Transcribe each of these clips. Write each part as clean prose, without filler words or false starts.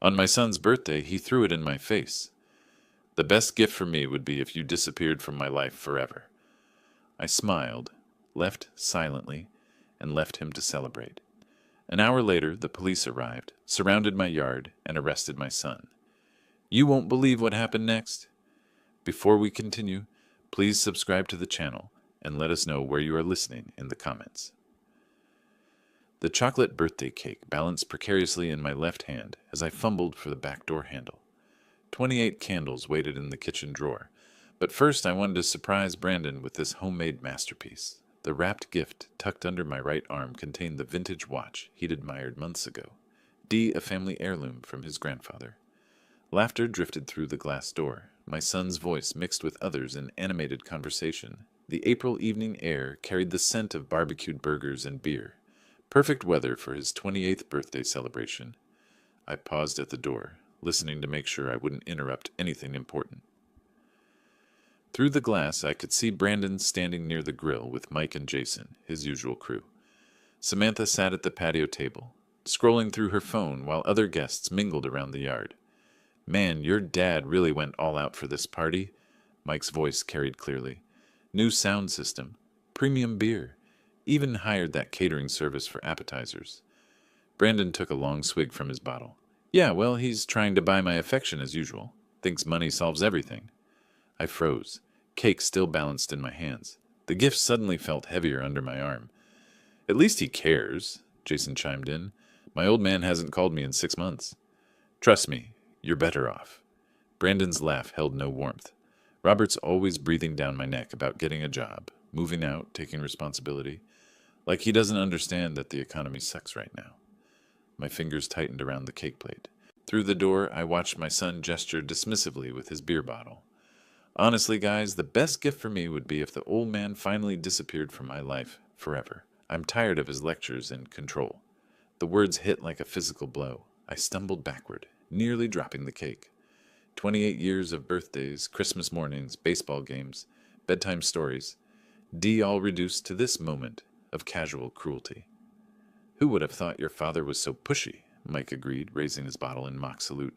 On my son's birthday, he threw it in my face. The best gift for me would be if you disappeared from my life forever. I smiled, left silently, and left him to celebrate. An hour later, the police arrived, surrounded my yard, and arrested my son. You won't believe what happened next. Before we continue, please subscribe to the channel and let us know where you are listening in the comments. The chocolate birthday cake balanced precariously in my left hand as I fumbled for the back door handle. 28 candles waited in the kitchen drawer, but first I wanted to surprise Brandon with this homemade masterpiece. The wrapped gift tucked under my right arm contained the vintage watch he'd admired months ago, a family heirloom from his grandfather. Laughter drifted through the glass door, my son's voice mixed with others in animated conversation. The April evening air carried the scent of barbecued burgers and beer. Perfect weather for his 28th birthday celebration. I paused at the door, listening to make sure I wouldn't interrupt anything important. Through the glass, I could see Brandon standing near the grill with Mike and Jason, his usual crew. Samantha sat at the patio table, scrolling through her phone while other guests mingled around the yard. Man, your dad really went all out for this party, Mike's voice carried clearly. New sound system, premium beer, even hired that catering service for appetizers. Brandon took a long swig from his bottle. Yeah, well, he's trying to buy my affection as usual. Thinks money solves everything. I froze, cake still balanced in my hands. The gift suddenly felt heavier under my arm. At least he cares, Jason chimed in. My old man hasn't called me in 6 months. Trust me, you're better off. Brandon's laugh held no warmth. Robert's always breathing down my neck about getting a job, moving out, taking responsibility. Like he doesn't understand that the economy sucks right now. My fingers tightened around the cake plate. Through the door, I watched my son gesture dismissively with his beer bottle. Honestly, guys, the best gift for me would be if the old man finally disappeared from my life forever. I'm tired of his lectures and control. The words hit like a physical blow. I stumbled backward, nearly dropping the cake. 28 years of birthdays, Christmas mornings, baseball games, bedtime stories, all reduced to this moment of casual cruelty. Who would have thought your father was so pushy? Mike agreed, raising his bottle in mock salute.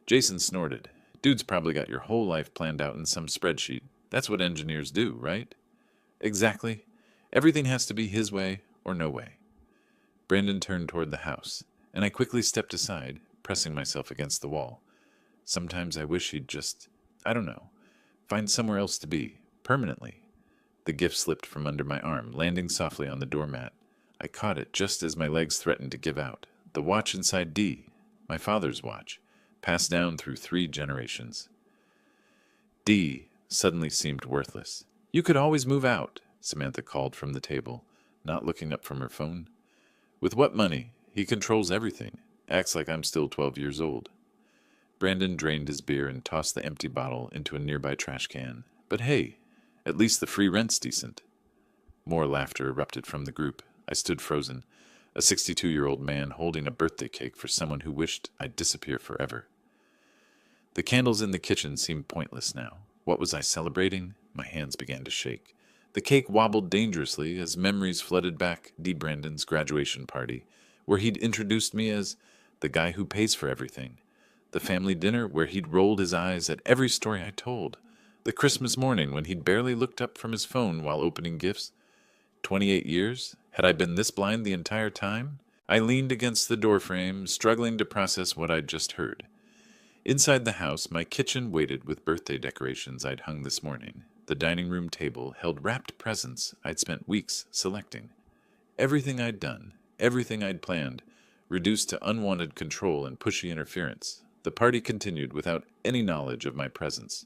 Jason snorted. Dude's probably got your whole life planned out in some spreadsheet. That's what engineers do, right? Exactly. Everything has to be his way or no way. Brandon turned toward the house, and I quickly stepped aside, pressing myself against the wall. Sometimes I wish he'd just, I don't know, find somewhere else to be, permanently. The gift slipped from under my arm, landing softly on the doormat. I caught it just as my legs threatened to give out. The watch inside my father's watch, passed down through 3 generations. Suddenly seemed worthless. You could always move out, Samantha called from the table, not looking up from her phone. With what money? He controls everything. Acts like I'm still 12 years old. Brandon drained his beer and tossed the empty bottle into a nearby trash can. But hey, at least the free rent's decent. More laughter erupted from the group. I stood frozen, a 62-year-old man holding a birthday cake for someone who wished I'd disappear forever. The candles in the kitchen seemed pointless now. What was I celebrating? My hands began to shake. The cake wobbled dangerously as memories flooded back Brandon's graduation party, where he'd introduced me as the guy who pays for everything. The family dinner where he'd rolled his eyes at every story I told. The Christmas morning when he'd barely looked up from his phone while opening gifts. 28 years? Had I been this blind the entire time? I leaned against the doorframe, struggling to process what I'd just heard. Inside the house, my kitchen waited with birthday decorations I'd hung this morning. The dining room table held wrapped presents I'd spent weeks selecting. Everything I'd done, everything I'd planned, reduced to unwanted control and pushy interference. The party continued without any knowledge of my presence.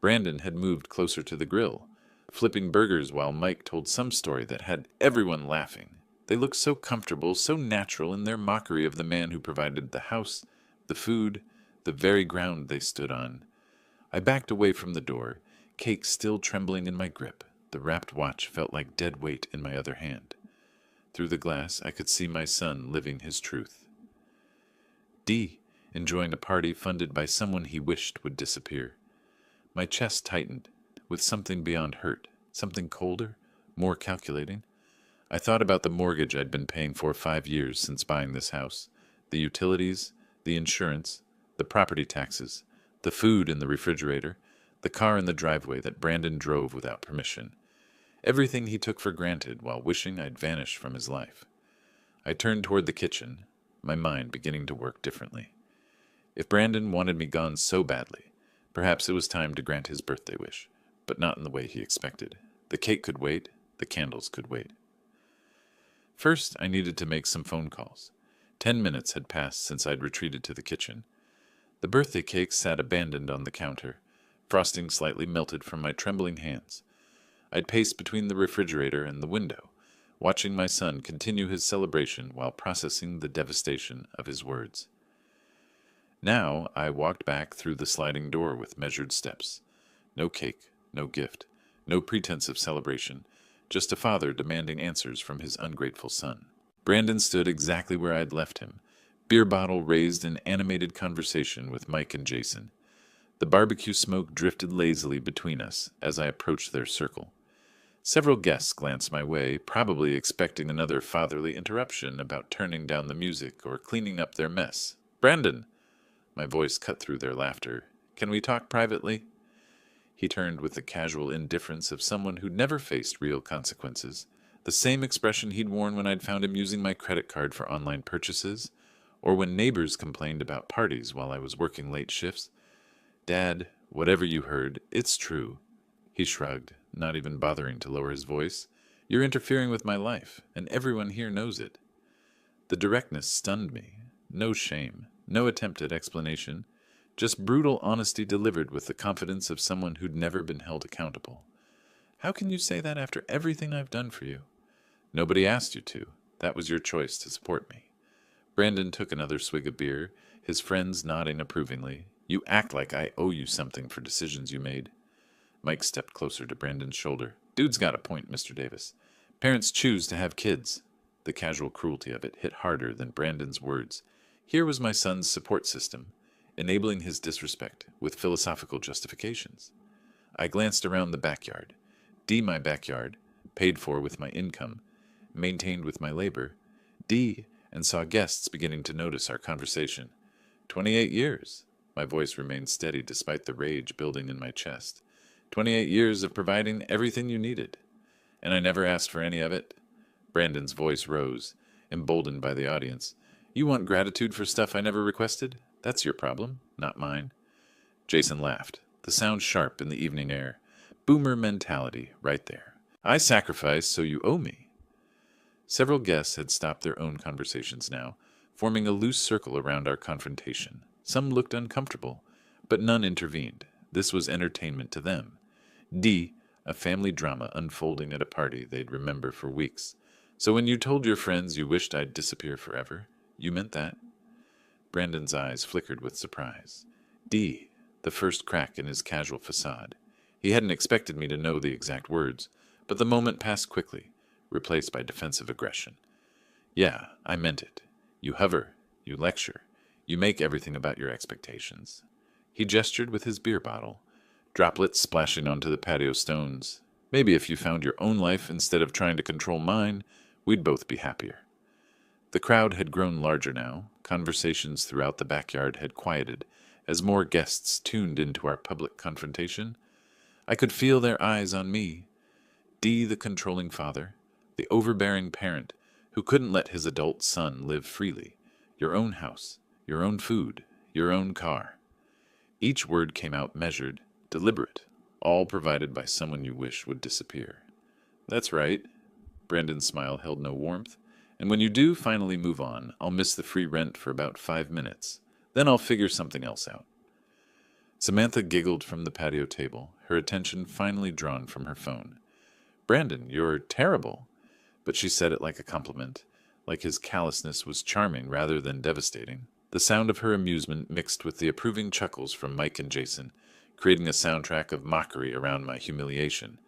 Brandon had moved closer to the grill, flipping burgers while Mike told some story that had everyone laughing. They looked so comfortable, so natural in their mockery of the man who provided the house, the food, the very ground they stood on. I backed away from the door, cake still trembling in my grip. The wrapped watch felt like dead weight in my other hand. Through the glass, I could see my son living his truth. Enjoying a party funded by someone he wished would disappear. My chest tightened, with something beyond hurt, something colder, more calculating. I thought about the mortgage I'd been paying for 5 years since buying this house, the utilities, The insurance, the property taxes, the food in the refrigerator, the car in the driveway that Brandon drove without permission. Everything he took for granted while wishing I'd vanished from his life. I turned toward the kitchen, my mind beginning to work differently. If Brandon wanted me gone so badly, perhaps it was time to grant his birthday wish, but not in the way he expected. The cake could wait, the candles could wait. First, I needed to make some phone calls. 10 minutes had passed since I'd retreated to the kitchen. The birthday cake sat abandoned on the counter, frosting slightly melted from my trembling hands. I'd paced between the refrigerator and the window, watching my son continue his celebration while processing the devastation of his words. Now I walked back through the sliding door with measured steps. No cake, no gift, no pretense of celebration, just a father demanding answers from his ungrateful son. Brandon stood exactly where I'd left him, beer bottle raised in animated conversation with Mike and Jason. The barbecue smoke drifted lazily between us as I approached their circle. Several guests glanced my way, probably expecting another fatherly interruption about turning down the music or cleaning up their mess. "Brandon!" My voice cut through their laughter. "Can we talk privately?" He turned with the casual indifference of someone who'd never faced real consequences, the same expression he'd worn when I'd found him using my credit card for online purchases, or when neighbors complained about parties while I was working late shifts. "Dad, whatever you heard, it's true." He shrugged, not even bothering to lower his voice. "You're interfering with my life, and everyone here knows it." The directness stunned me. No shame, no attempt at explanation, just brutal honesty delivered with the confidence of someone who'd never been held accountable. "How can you say that after everything I've done for you?" "Nobody asked you to. That was your choice to support me." Brandon took another swig of beer, his friends nodding approvingly. "You act like I owe you something for decisions you made." Mike stepped closer to Brandon's shoulder. "Dude's got a point, Mr. Davis. Parents choose to have kids." The casual cruelty of it hit harder than Brandon's words. Here was my son's support system, enabling his disrespect with philosophical justifications. I glanced around the backyard. My backyard, paid for with my income, maintained with my labor. And saw guests beginning to notice our conversation. 28 years. My voice remained steady despite the rage building in my chest. 28 years of providing everything you needed. And I never asked for any of it. Brandon's voice rose, emboldened by the audience. "You want gratitude for stuff I never requested? That's your problem, not mine." Jason laughed, the sound sharp in the evening air. Boomer mentality, right there. "I sacrificed, so you owe me." Several guests had stopped their own conversations now, forming a loose circle around our confrontation. Some looked uncomfortable, but none intervened. This was entertainment to them. A family drama unfolding at a party they'd remember for weeks. "So when you told your friends you wished I'd disappear forever, you meant that?" Brandon's eyes flickered with surprise. The first crack in his casual facade. He hadn't expected me to know the exact words, but the moment passed quickly, replaced by defensive aggression. "Yeah, I meant it. You hover, you lecture, you make everything about your expectations." He gestured with his beer bottle, droplets splashing onto the patio stones. "Maybe if you found your own life instead of trying to control mine, we'd both be happier." The crowd had grown larger now. Conversations throughout the backyard had quieted as more guests tuned into our public confrontation. I could feel their eyes on me. The controlling father, the overbearing parent who couldn't let his adult son live freely. Your own house, your own food, your own car. Each word came out measured, deliberate, all provided by someone you wish would disappear. "That's right." Brandon's smile held no warmth. "And when you do finally move on, I'll miss the free rent for about 5 minutes. Then I'll figure something else out." Samantha giggled from the patio table, her attention finally drawn from her phone. "Brandon, you're terrible." But she said it like a compliment, like his callousness was charming rather than devastating. The sound of her amusement mixed with the approving chuckles from Mike and Jason, creating a soundtrack of mockery around my humiliation.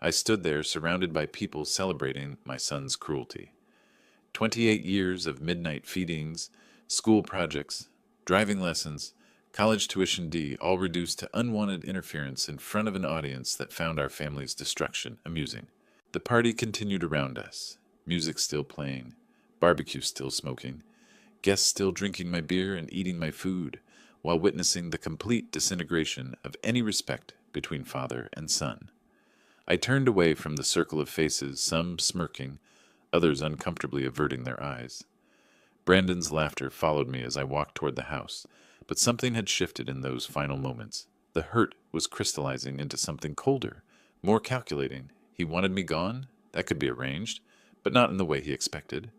I stood there surrounded by people celebrating my son's cruelty. 28 years of midnight feedings, school projects, driving lessons, college tuition all reduced to unwanted interference in front of an audience that found our family's destruction amusing. The party continued around us, music still playing, barbecue still smoking, guests still drinking my beer and eating my food, while witnessing the complete disintegration of any respect between father and son. I turned away from the circle of faces, some smirking, others uncomfortably averting their eyes. Brandon's laughter followed me as I walked toward the house, but something had shifted in those final moments. The hurt was crystallizing into something colder, more calculating. He wanted me gone? That could be arranged, but not in the way he expected.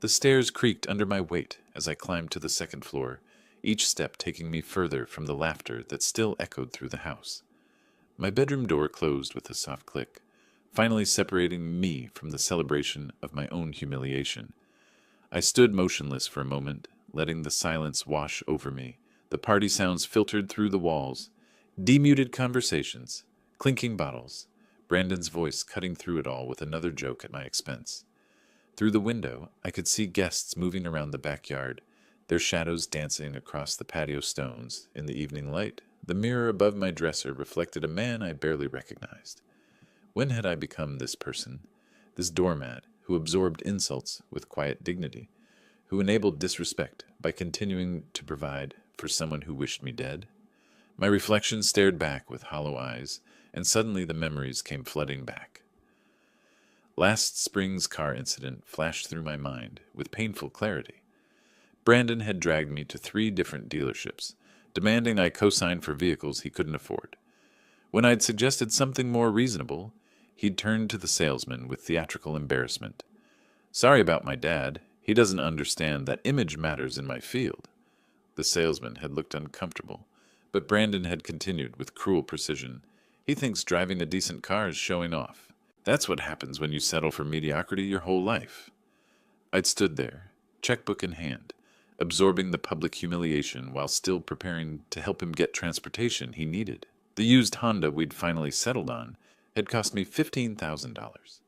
The stairs creaked under my weight as I climbed to the second floor, each step taking me further from the laughter that still echoed through the house. My bedroom door closed with a soft click, finally separating me from the celebration of my own humiliation. I stood motionless for a moment, letting the silence wash over me. The party sounds filtered through the walls, demuted conversations, clinking bottles, Brandon's voice cutting through it all with another joke at my expense. Through the window, I could see guests moving around the backyard, their shadows dancing across the patio stones. In the evening light, the mirror above my dresser reflected a man I barely recognized. When had I become this person, this doormat who absorbed insults with quiet dignity, who enabled disrespect by continuing to provide for someone who wished me dead? My reflection stared back with hollow eyes, and suddenly the memories came flooding back. Last spring's car incident flashed through my mind with painful clarity. Brandon had dragged me to 3 different dealerships, demanding I co-sign for vehicles he couldn't afford. When I'd suggested something more reasonable, he'd turned to the salesman with theatrical embarrassment. "Sorry about my dad. He doesn't understand that image matters in my field." The salesman had looked uncomfortable, but Brandon had continued with cruel precision. "He thinks driving a decent car is showing off. That's what happens when you settle for mediocrity your whole life." I'd stood there, checkbook in hand, absorbing the public humiliation while still preparing to help him get transportation he needed. The used Honda we'd finally settled on had cost me $15,000.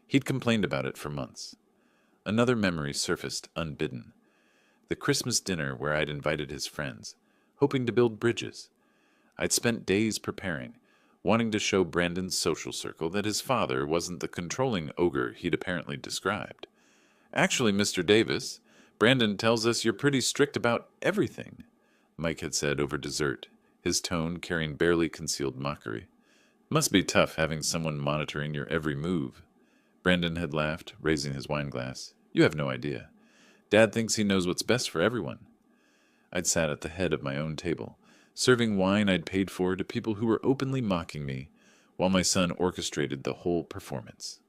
He'd complained about it for months. Another memory surfaced unbidden. The Christmas dinner where I'd invited his friends, hoping to build bridges. I'd spent days preparing, wanting to show Brandon's social circle that his father wasn't the controlling ogre he'd apparently described. "Actually, Mr. Davis, Brandon tells us you're pretty strict about everything," Mike had said over dessert, his tone carrying barely concealed mockery. "Must be tough having someone monitoring your every move." Brandon had laughed, raising his wine glass. "You have no idea. Dad thinks he knows what's best for everyone." I'd sat at the head of my own table, serving wine I'd paid for to people who were openly mocking me, while my son orchestrated the whole performance.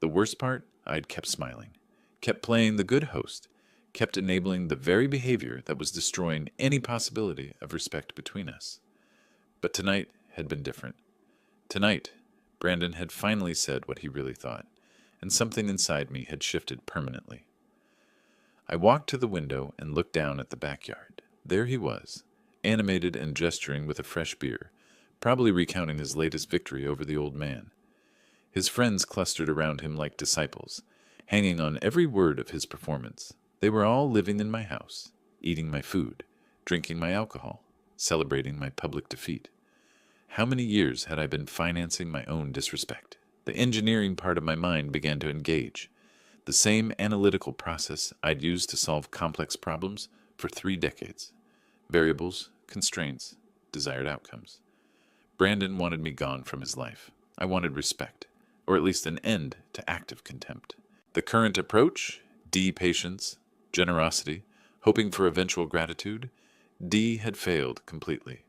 The worst part, I'd kept smiling, kept playing the good host, kept enabling the very behavior that was destroying any possibility of respect between us. But tonight had been different. Tonight, Brandon had finally said what he really thought, and something inside me had shifted permanently. I walked to the window and looked down at the backyard. There he was, animated and gesturing with a fresh beer, probably recounting his latest victory over the old man. His friends clustered around him like disciples, hanging on every word of his performance. They were all living in my house, eating my food, drinking my alcohol, celebrating my public defeat. How many years had I been financing my own disrespect? The engineering part of my mind began to engage. The same analytical process I'd used to solve complex problems for 3 decades. Variables, constraints, desired outcomes. Brandon wanted me gone from his life. I wanted respect, or at least an end to active contempt. The current approach, D, patience, generosity, hoping for eventual gratitude, D had failed completely.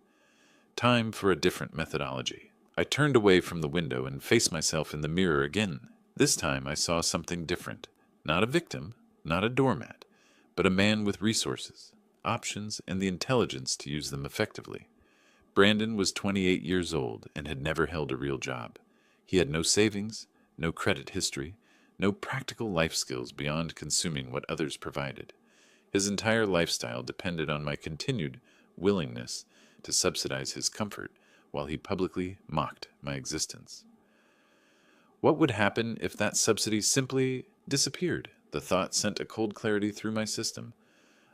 Time for a different methodology. I turned away from the window and faced myself in the mirror again. This time I saw something different. Not a victim, not a doormat, but a man with resources, options, and the intelligence to use them effectively. Brandon was 28 years old and had never held a real job. He had no savings, no credit history, no practical life skills beyond consuming what others provided. His entire lifestyle depended on my continued willingness to subsidize his comfort while he publicly mocked my existence. What would happen if that subsidy simply disappeared? The thought sent a cold clarity through my system.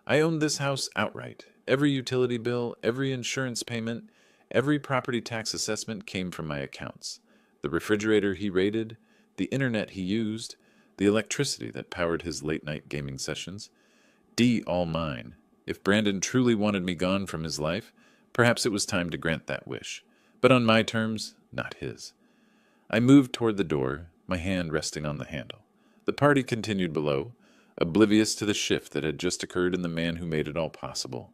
I owned this house outright. Every utility bill, every insurance payment, every property tax assessment came from my accounts. The refrigerator he raided, the internet he used, the electricity that powered his late-night gaming sessions. D all mine. If Brandon truly wanted me gone from his life, perhaps it was time to grant that wish. But on my terms, not his. I moved toward the door, my hand resting on the handle. The party continued below, oblivious to the shift that had just occurred in the man who made it all possible.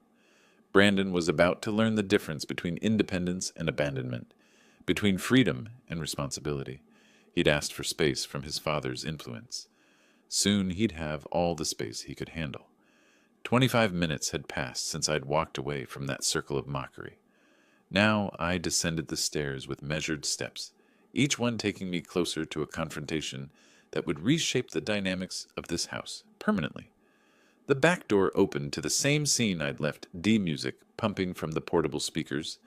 Brandon was about to learn the difference between independence and abandonment, between freedom and responsibility. He'd asked for space from his father's influence. Soon he'd have all the space he could handle. 25 minutes had passed since I'd walked away from that circle of mockery. Now I descended the stairs with measured steps, each one taking me closer to a confrontation that would reshape the dynamics of this house permanently. The back door opened to the same scene I'd left, D music pumping from the portable speakers,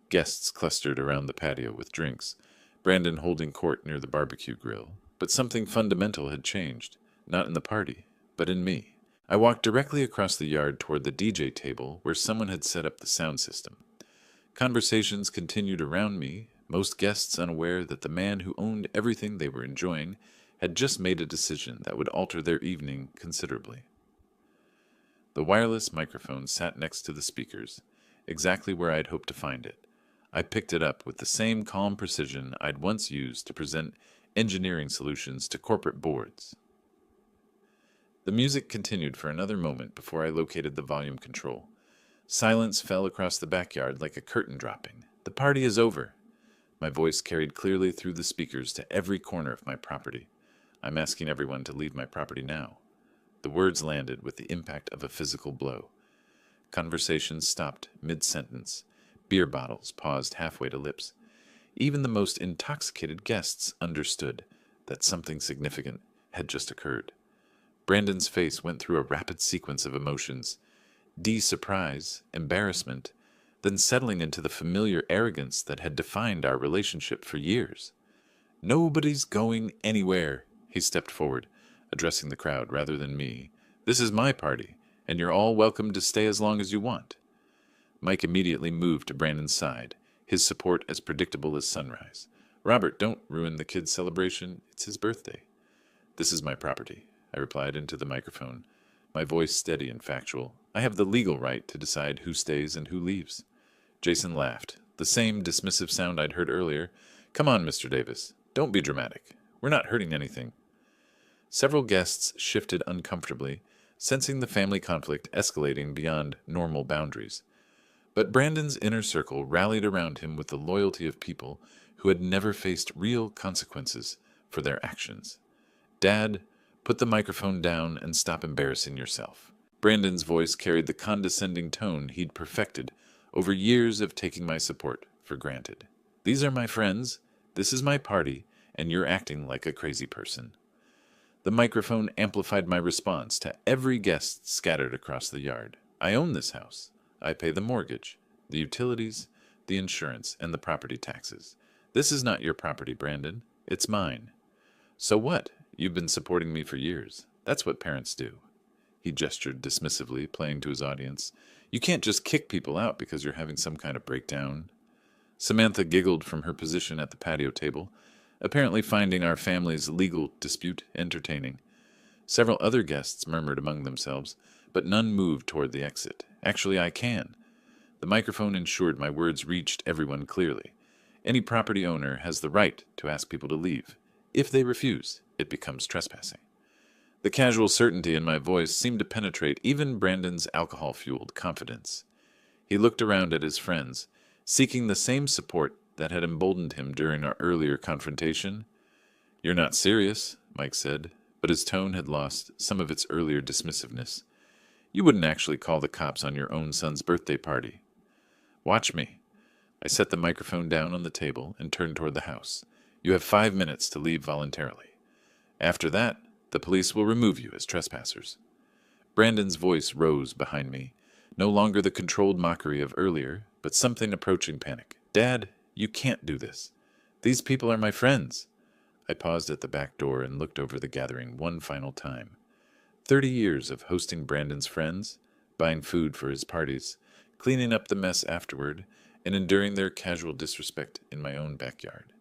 guests clustered around the patio with drinks, Brandon holding court near the barbecue grill. But something fundamental had changed, not in the party, but in me. I walked directly across the yard toward the DJ table where someone had set up the sound system. Conversations continued around me, most guests unaware that the man who owned everything they were enjoying had just made a decision that would alter their evening considerably. The wireless microphone sat next to the speakers, exactly where I'd hoped to find it. I picked it up with the same calm precision I'd once used to present engineering solutions to corporate boards. The music continued for another moment before I located the volume control. Silence fell across the backyard like a curtain dropping. The party is over. My voice carried clearly through the speakers to every corner of my property. I'm asking everyone to leave my property now. The words landed with the impact of a physical blow. Conversations stopped mid-sentence. Beer bottles paused halfway to lips. Even the most intoxicated guests understood that something significant had just occurred. Brandon's face went through a rapid sequence of emotions. Surprise, embarrassment, then settling into the familiar arrogance that had defined our relationship for years. "Nobody's going anywhere," he stepped forward, addressing the crowd rather than me. "This is my party, and you're all welcome to stay as long as you want." Mike immediately moved to Brandon's side, his support as predictable as sunrise. "Robert, don't ruin the kid's celebration. It's his birthday." "This is my property," I replied into the microphone, my voice steady and factual. "I have the legal right to decide who stays and who leaves." Jason laughed, the same dismissive sound I'd heard earlier. "Come on, Mr. Davis. Don't be dramatic. We're not hurting anything." Several guests shifted uncomfortably, sensing the family conflict escalating beyond normal boundaries. But Brandon's inner circle rallied around him with the loyalty of people who had never faced real consequences for their actions. "Dad, put the microphone down and stop embarrassing yourself." Brandon's voice carried the condescending tone he'd perfected over years of taking my support for granted. "These are my friends, this is my party, and you're acting like a crazy person." The microphone amplified my response to every guest scattered across the yard. "I own this house. I pay the mortgage, the utilities, the insurance, and the property taxes. This is not your property, Brandon. It's mine." "So what? You've been supporting me for years. That's what parents do." He gestured dismissively, playing to his audience. "You can't just kick people out because you're having some kind of breakdown." Samantha giggled from her position at the patio table, apparently finding our family's legal dispute entertaining. Several other guests murmured among themselves, but none moved toward the exit. "Actually, I can." The microphone ensured my words reached everyone clearly. Any property owner has the right to ask people to leave. If they refuse, it becomes trespassing. The casual certainty in my voice seemed to penetrate even Brandon's alcohol-fueled confidence. He looked around at his friends, seeking the same support that had emboldened him during our earlier confrontation. "You're not serious," Mike said, but his tone had lost some of its earlier dismissiveness. "You wouldn't actually call the cops on your own son's birthday party." "Watch me." I set the microphone down on the table and turned toward the house. "You have 5 minutes to leave voluntarily. After that, the police will remove you as trespassers." Brandon's voice rose behind me, no longer the controlled mockery of earlier, but something approaching panic. "Dad, you can't do this. These people are my friends." I paused at the back door and looked over the gathering one final time. 30 years of hosting Brandon's friends, buying food for his parties, cleaning up the mess afterward, and enduring their casual disrespect in my own backyard.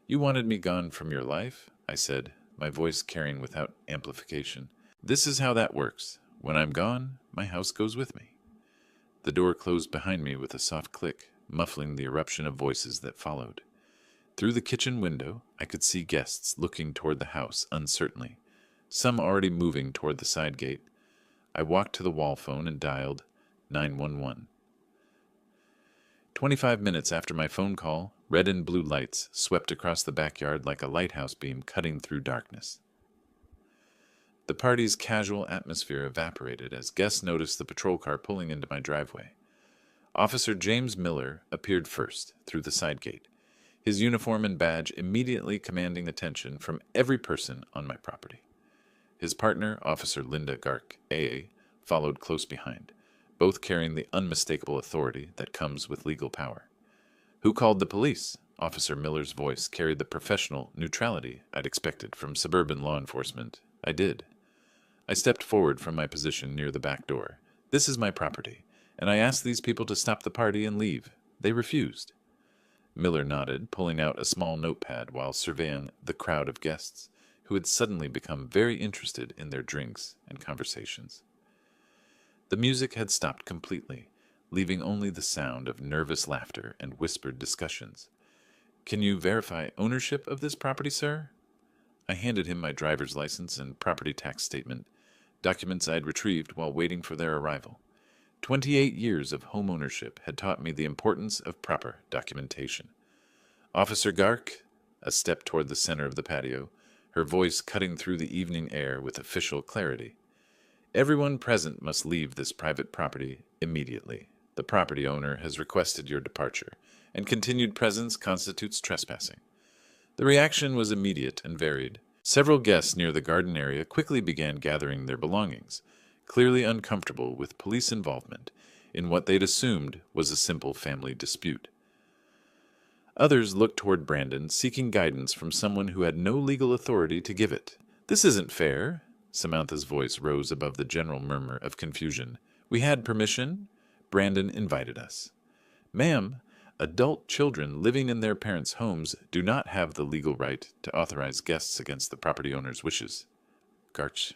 "You wanted me gone from your life?" I said, my voice carrying without amplification. "This is how that works. When I'm gone, my house goes with me." The door closed behind me with a soft click, muffling the eruption of voices that followed. Through the kitchen window, I could see guests looking toward the house uncertainly, some already moving toward the side gate. I walked to the wall phone and dialed 911. 25 minutes after my phone call, red and blue lights swept across the backyard like a lighthouse beam cutting through darkness. The party's casual atmosphere evaporated as guests noticed the patrol car pulling into my driveway. Officer James Miller appeared first, through the side gate, his uniform and badge immediately commanding attention from every person on my property. His partner, Officer Linda Gark, AA, followed close behind, both carrying the unmistakable authority that comes with legal power. "Who called the police?" Officer Miller's voice carried the professional neutrality I'd expected from suburban law enforcement. I did. I stepped forward from my position near the back door. "This is my property, and I asked these people to stop the party and leave. They refused." Miller nodded, pulling out a small notepad while surveying the crowd of guests, who had suddenly become very interested in their drinks and conversations. The music had stopped completely, leaving only the sound of nervous laughter and whispered discussions. "Can you verify ownership of this property, sir?" I handed him my driver's license and property tax statement, documents I'd retrieved while waiting for their arrival. 28 years of home ownership had taught me the importance of proper documentation. "Officer Gark," a step toward the center of the patio, her voice cutting through the evening air with official clarity. "Everyone present must leave this private property immediately. The property owner has requested your departure, and continued presence constitutes trespassing." The reaction was immediate and varied. Several guests near the garden area quickly began gathering their belongings, clearly uncomfortable with police involvement in what they'd assumed was a simple family dispute. Others looked toward Brandon, seeking guidance from someone who had no legal authority to give it. "This isn't fair." Samantha's voice rose above the general murmur of confusion. "We had permission. Brandon invited us." "Ma'am, adult children living in their parents' homes do not have the legal right to authorize guests against the property owner's wishes," Garch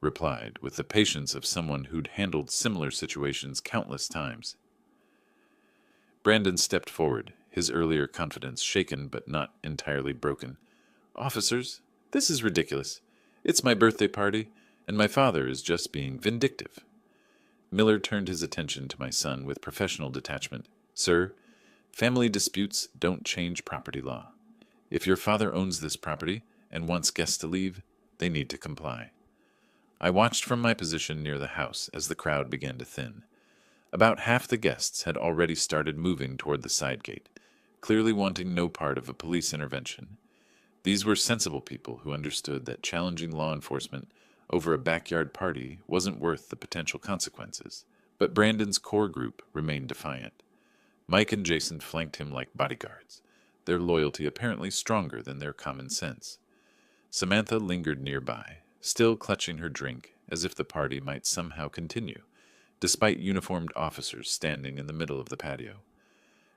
replied, with the patience of someone who'd handled similar situations countless times. Brandon stepped forward, his earlier confidence shaken but not entirely broken. "Officers, this is ridiculous. It's my birthday party, and my father is just being vindictive." Miller turned his attention to my son with professional detachment. "Sir, family disputes don't change property law. If your father owns this property and wants guests to leave, they need to comply." I watched from my position near the house as the crowd began to thin. About half the guests had already started moving toward the side gate, clearly wanting no part of a police intervention. These were sensible people who understood that challenging law enforcement over a backyard party wasn't worth the potential consequences. But Brandon's core group remained defiant. Mike and Jason flanked him like bodyguards, their loyalty apparently stronger than their common sense. Samantha lingered nearby, still clutching her drink as if the party might somehow continue, despite uniformed officers standing in the middle of the patio.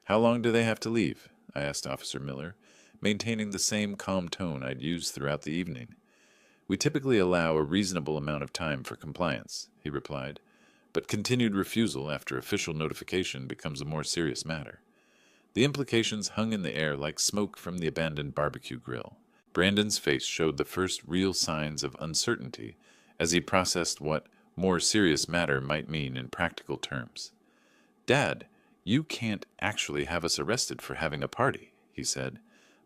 "How long do they have to leave?" I asked Officer Miller, maintaining the same calm tone I'd used throughout the evening. "We typically allow a reasonable amount of time for compliance," he replied, "but continued refusal after official notification becomes a more serious matter." The implications hung in the air like smoke from the abandoned barbecue grill. Brandon's face showed the first real signs of uncertainty as he processed what more serious matter might mean in practical terms. "Dad, you can't actually have us arrested for having a party," he said,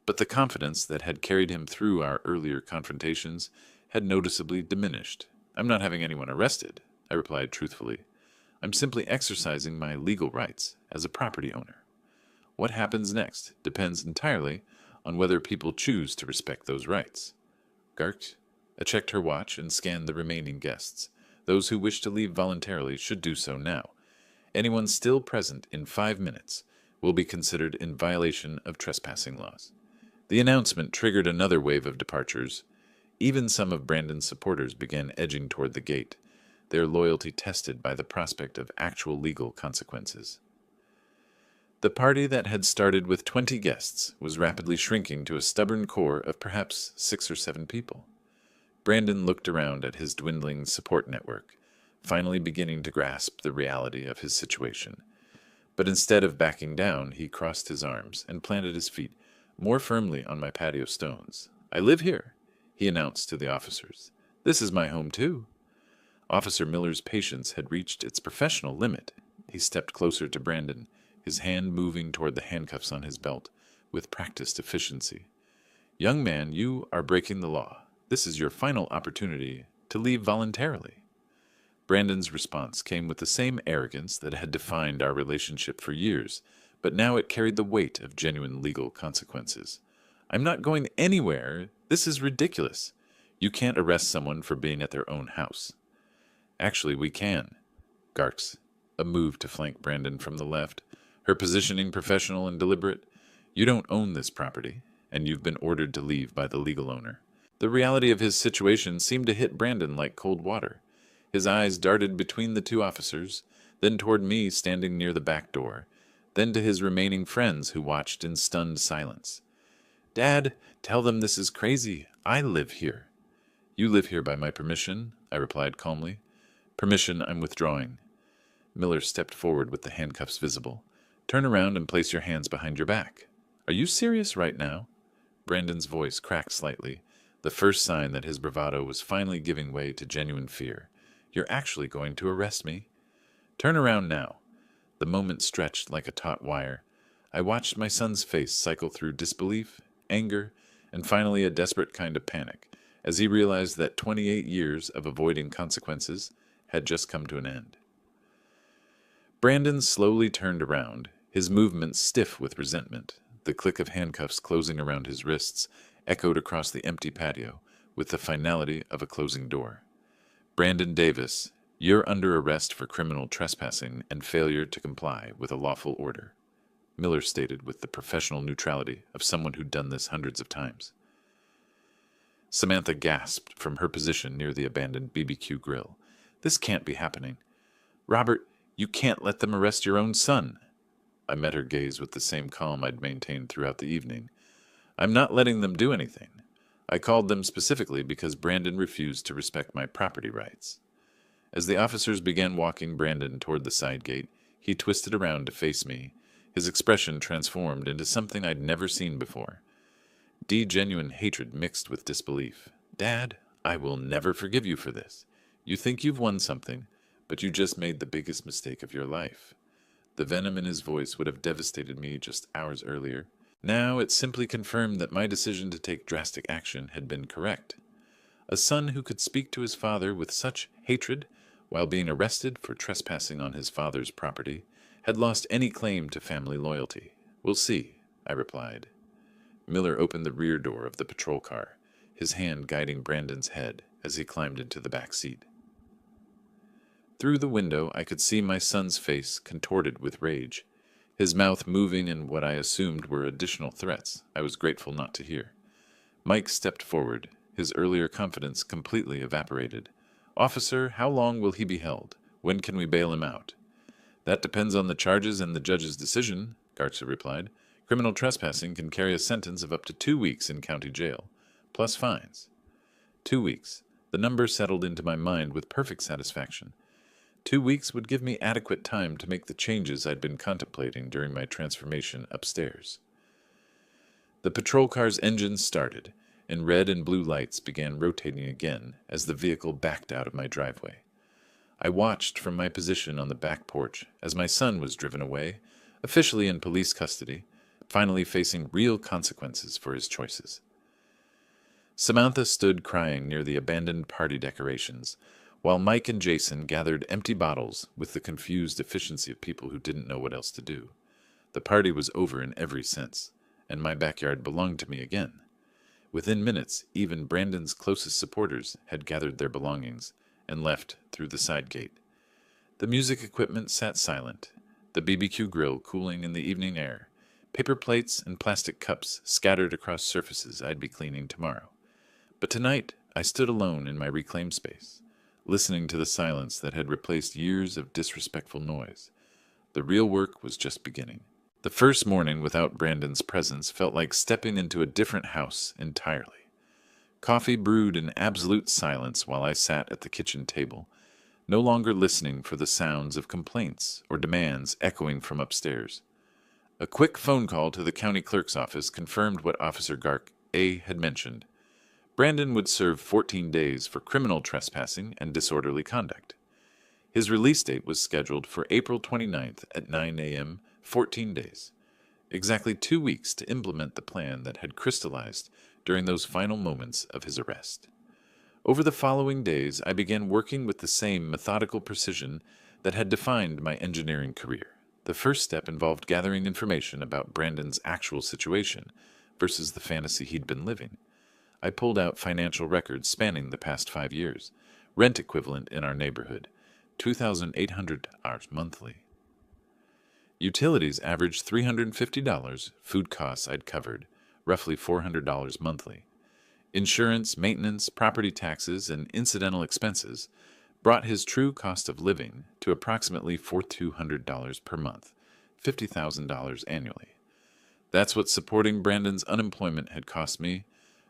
but the confidence that had carried him through our earlier confrontations had noticeably diminished. "I'm not having anyone arrested," I replied truthfully. "I'm simply exercising my legal rights as a property owner. What happens next depends entirely on whether people choose to respect those rights." Garch checked her watch and scanned the remaining guests. Those who wish to leave voluntarily should do so now. Anyone still present in 5 minutes will be considered in violation of trespassing laws. The announcement triggered another wave of departures. Even some of Brandon's supporters began edging toward the gate, their loyalty tested by the prospect of actual legal consequences. The party that had started with 20 guests was rapidly shrinking to a stubborn core of perhaps 6 or 7 people. Brandon looked around at his dwindling support network, finally beginning to grasp the reality of his situation. But instead of backing down, he crossed his arms and planted his feet more firmly on my patio stones. "I live here," he announced to the officers. "This is my home, too." Officer Miller's patience had reached its professional limit. He stepped closer to Brandon, his hand moving toward the handcuffs on his belt with practiced efficiency. "Young man, you are breaking the law. This is your final opportunity to leave voluntarily." Brandon's response came with the same arrogance that had defined our relationship for years, but now it carried the weight of genuine legal consequences. "I'm not going anywhere. This is ridiculous. You can't arrest someone for being at their own house." "Actually, we can." Garks, a move to flank Brandon from the left, her positioning professional and deliberate. "You don't own this property, and you've been ordered to leave by the legal owner." The reality of his situation seemed to hit Brandon like cold water. His eyes darted between the 2 officers, then toward me standing near the back door, then to his remaining friends who watched in stunned silence. "Dad, tell them this is crazy. I live here." "You live here by my permission," I replied calmly. "Permission I'm withdrawing." Miller stepped forward with the handcuffs visible. "Turn around and place your hands behind your back." "Are you serious right now?" Brandon's voice cracked slightly, the first sign that his bravado was finally giving way to genuine fear. "You're actually going to arrest me?" "Turn around now." The moment stretched like a taut wire. I watched my son's face cycle through disbelief, anger, and finally a desperate kind of panic, as he realized that 28 years of avoiding consequences had just come to an end. Brandon slowly turned around, his movements stiff with resentment. The click of handcuffs closing around his wrists echoed across the empty patio with the finality of a closing door. "Brandon Davis, you're under arrest for criminal trespassing and failure to comply with a lawful order," Miller stated with the professional neutrality of someone who'd done this hundreds of times. Samantha gasped from her position near the abandoned BBQ grill. "This can't be happening. Robert, you can't let them arrest your own son." I met her gaze with the same calm I'd maintained throughout the evening. "I'm not letting them do anything. I called them specifically because Brandon refused to respect my property rights." As the officers began walking Brandon toward the side gate, he twisted around to face me, his expression transformed into something I'd never seen before. Genuine hatred mixed with disbelief. "Dad, I will never forgive you for this. You think you've won something, but you just made the biggest mistake of your life." The venom in his voice would have devastated me just hours earlier. Now it simply confirmed that my decision to take drastic action had been correct. A son who could speak to his father with such hatred while being arrested for trespassing on his father's property had lost any claim to family loyalty. "We'll see," I replied. Miller opened the rear door of the patrol car, his hand guiding Brandon's head as he climbed into the back seat. Through the window, I could see my son's face contorted with rage, his mouth moving in what I assumed were additional threats I was grateful not to hear. Mike stepped forward, his earlier confidence completely evaporated. "Officer, how long will he be held? When can we bail him out?" "That depends on the charges and the judge's decision," Garza replied. "Criminal trespassing can carry a sentence of up to 2 weeks in county jail, plus fines." 2 weeks. The number settled into my mind with perfect satisfaction. 2 weeks would give me adequate time to make the changes I'd been contemplating during my transformation upstairs. The patrol car's engine started, and red and blue lights began rotating again as the vehicle backed out of my driveway. I watched from my position on the back porch as my son was driven away, officially in police custody, finally facing real consequences for his choices. Samantha stood crying near the abandoned party decorations, while Mike and Jason gathered empty bottles with the confused efficiency of people who didn't know what else to do. The party was over in every sense, and my backyard belonged to me again. Within minutes, even Brandon's closest supporters had gathered their belongings and left through the side gate. The music equipment sat silent, the BBQ grill cooling in the evening air, paper plates and plastic cups scattered across surfaces I'd be cleaning tomorrow. But tonight, I stood alone in my reclaimed space, listening to the silence that had replaced years of disrespectful noise. The real work was just beginning. The first morning without Brandon's presence felt like stepping into a different house entirely. Coffee brewed in absolute silence while I sat at the kitchen table, no longer listening for the sounds of complaints or demands echoing from upstairs. A quick phone call to the county clerk's office confirmed what Officer Gark A. had mentioned. Brandon would serve 14 days for criminal trespassing and disorderly conduct. His release date was scheduled for April 29th at 9 a.m., 14 days. Exactly 2 weeks to implement the plan that had crystallized during those final moments of his arrest. Over the following days, I began working with the same methodical precision that had defined my engineering career. The first step involved gathering information about Brandon's actual situation versus the fantasy he'd been living. I pulled out financial records spanning the past 5 years, rent equivalent in our neighborhood, $2,800 monthly. Utilities averaged $350, food costs I'd covered, roughly $400 monthly. Insurance, maintenance, property taxes, and incidental expenses brought his true cost of living to approximately $4,200 per month, $50,000 annually. That's what supporting Brandon's unemployment had cost me,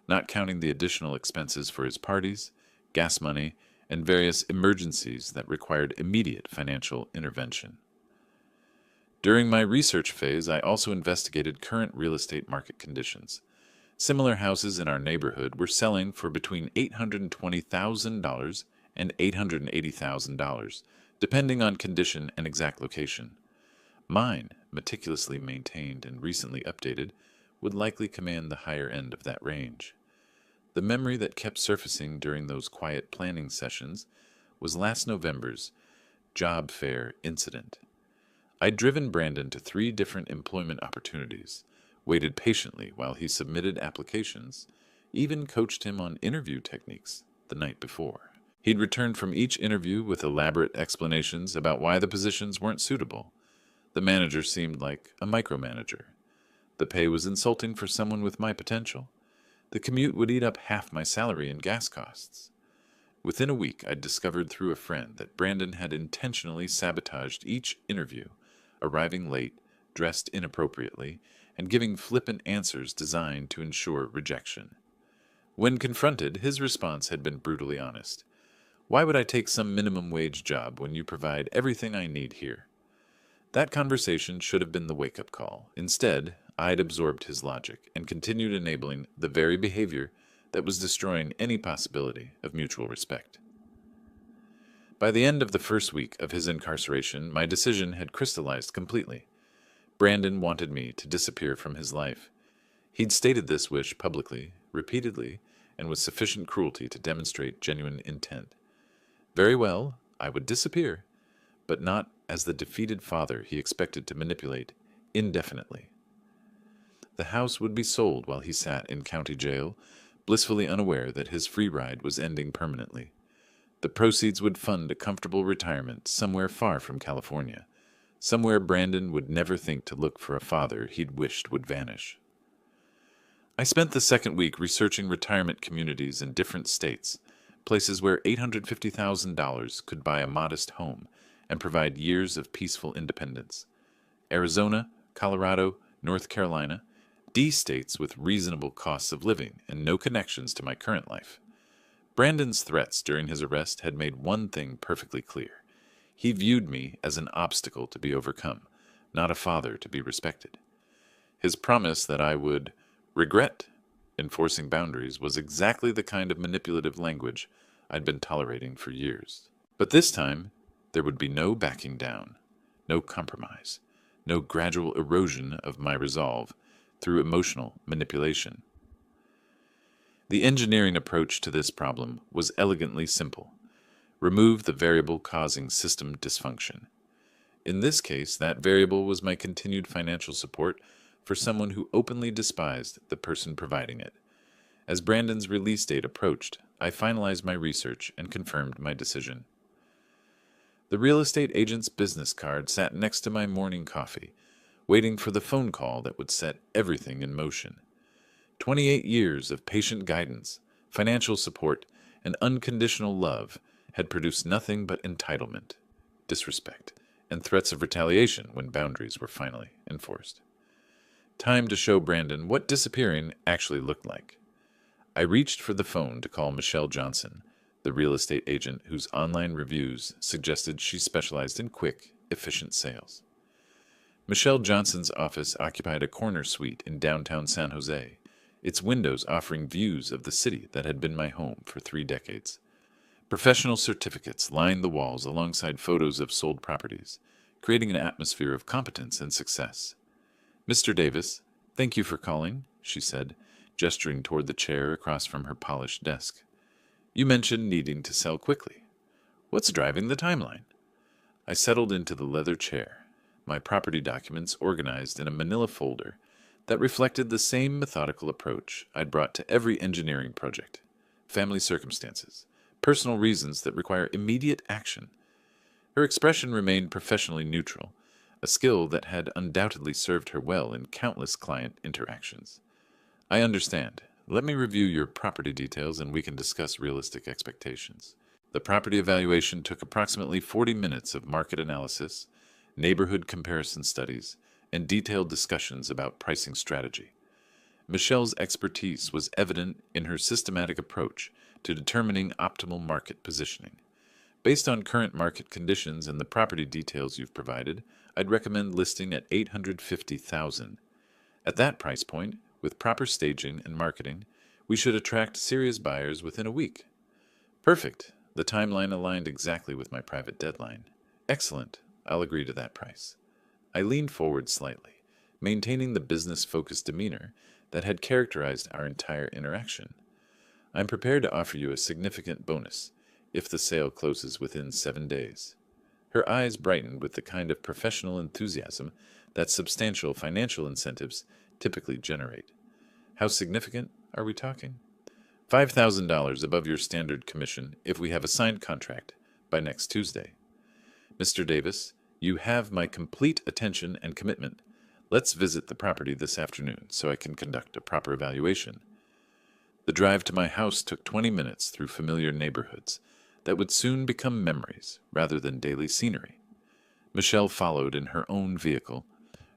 not counting the additional expenses for his parties, gas money, and various emergencies that required immediate financial intervention. During my research phase, I also investigated current real estate market conditions. Similar houses in our neighborhood were selling for between $820,000 and $880,000, depending on condition and exact location. Mine, meticulously maintained and recently updated, would likely command the higher end of that range. The memory that kept surfacing during those quiet planning sessions was last November's job fair incident. I'd driven Brandon to 3 different employment opportunities, waited patiently while he submitted applications, even coached him on interview techniques the night before. He'd returned from each interview with elaborate explanations about why the positions weren't suitable. The manager seemed like a micromanager. The pay was insulting for someone with my potential. The commute would eat up half my salary in gas costs. Within a week, I'd discovered through a friend that Brandon had intentionally sabotaged each interview, arriving late, dressed inappropriately, and giving flippant answers designed to ensure rejection. When confronted, his response had been brutally honest. "Why would I take some minimum wage job when you provide everything I need here?" That conversation should have been the wake-up call. Instead, I'd absorbed his logic and continued enabling the very behavior that was destroying any possibility of mutual respect. By the end of the first week of his incarceration, my decision had crystallized completely. Brandon wanted me to disappear from his life. He'd stated this wish publicly, repeatedly, and with sufficient cruelty to demonstrate genuine intent. Very well, I would disappear, but not as the defeated father he expected to manipulate indefinitely. The house would be sold while he sat in county jail, blissfully unaware that his free ride was ending permanently. The proceeds would fund a comfortable retirement somewhere far from California, somewhere Brandon would never think to look for a father he'd wished would vanish. I spent the second week researching retirement communities in different states, places where $850,000 could buy a modest home and provide years of peaceful independence. Arizona, Colorado, North Carolina, D states with reasonable costs of living and no connections to my current life. Brandon's threats during his arrest had made one thing perfectly clear. He viewed me as an obstacle to be overcome, not a father to be respected. His promise that I would regret enforcing boundaries was exactly the kind of manipulative language I'd been tolerating for years. But this time, there would be no backing down, no compromise, no gradual erosion of my resolve through emotional manipulation. The engineering approach to this problem was elegantly simple. Remove the variable causing system dysfunction. In this case, that variable was my continued financial support for someone who openly despised the person providing it. As Brandon's release date approached, I finalized my research and confirmed my decision. The real estate agent's business card sat next to my morning coffee, waiting for the phone call that would set everything in motion. 28 years of patient guidance, financial support, and unconditional love had produced nothing but entitlement, disrespect, and threats of retaliation when boundaries were finally enforced. Time to show Brandon what disappearing actually looked like. I reached for the phone to call Michelle Johnson, the real estate agent whose online reviews suggested she specialized in quick, efficient sales. Michelle Johnson's office occupied a corner suite in downtown San Jose, its windows offering views of the city that had been my home for 3 decades. Professional certificates lined the walls alongside photos of sold properties, creating an atmosphere of competence and success. "Mr. Davis, thank you for calling," she said, gesturing toward the chair across from her polished desk. "You mentioned needing to sell quickly. What's driving the timeline?" I settled into the leather chair, my property documents organized in a manila folder that reflected the same methodical approach I'd brought to every engineering project: family circumstances, personal reasons that require immediate action. Her expression remained professionally neutral, a skill that had undoubtedly served her well in countless client interactions. "I understand. Let me review your property details and we can discuss realistic expectations." The property evaluation took approximately 40 minutes of market analysis, neighborhood comparison studies, and detailed discussions about pricing strategy. Michelle's expertise was evident in her systematic approach to determining optimal market positioning. "Based on current market conditions and the property details you've provided, I'd recommend listing at $850,000. At that price point, with proper staging and marketing, we should attract serious buyers within a week." "Perfect. The timeline aligned exactly with my private deadline." "Excellent. I'll agree to that price." I leaned forward slightly, maintaining the business-focused demeanor that had characterized our entire interaction. "I'm prepared to offer you a significant bonus if the sale closes within 7 days. Her eyes brightened with the kind of professional enthusiasm that substantial financial incentives typically generate. "How significant are we talking?" $5,000 above your standard commission if we have a signed contract by next Tuesday." "Mr. Davis, you have my complete attention and commitment. Let's visit the property this afternoon so I can conduct a proper evaluation." The drive to my house took 20 minutes through familiar neighborhoods that would soon become memories rather than daily scenery. Michelle followed in her own vehicle,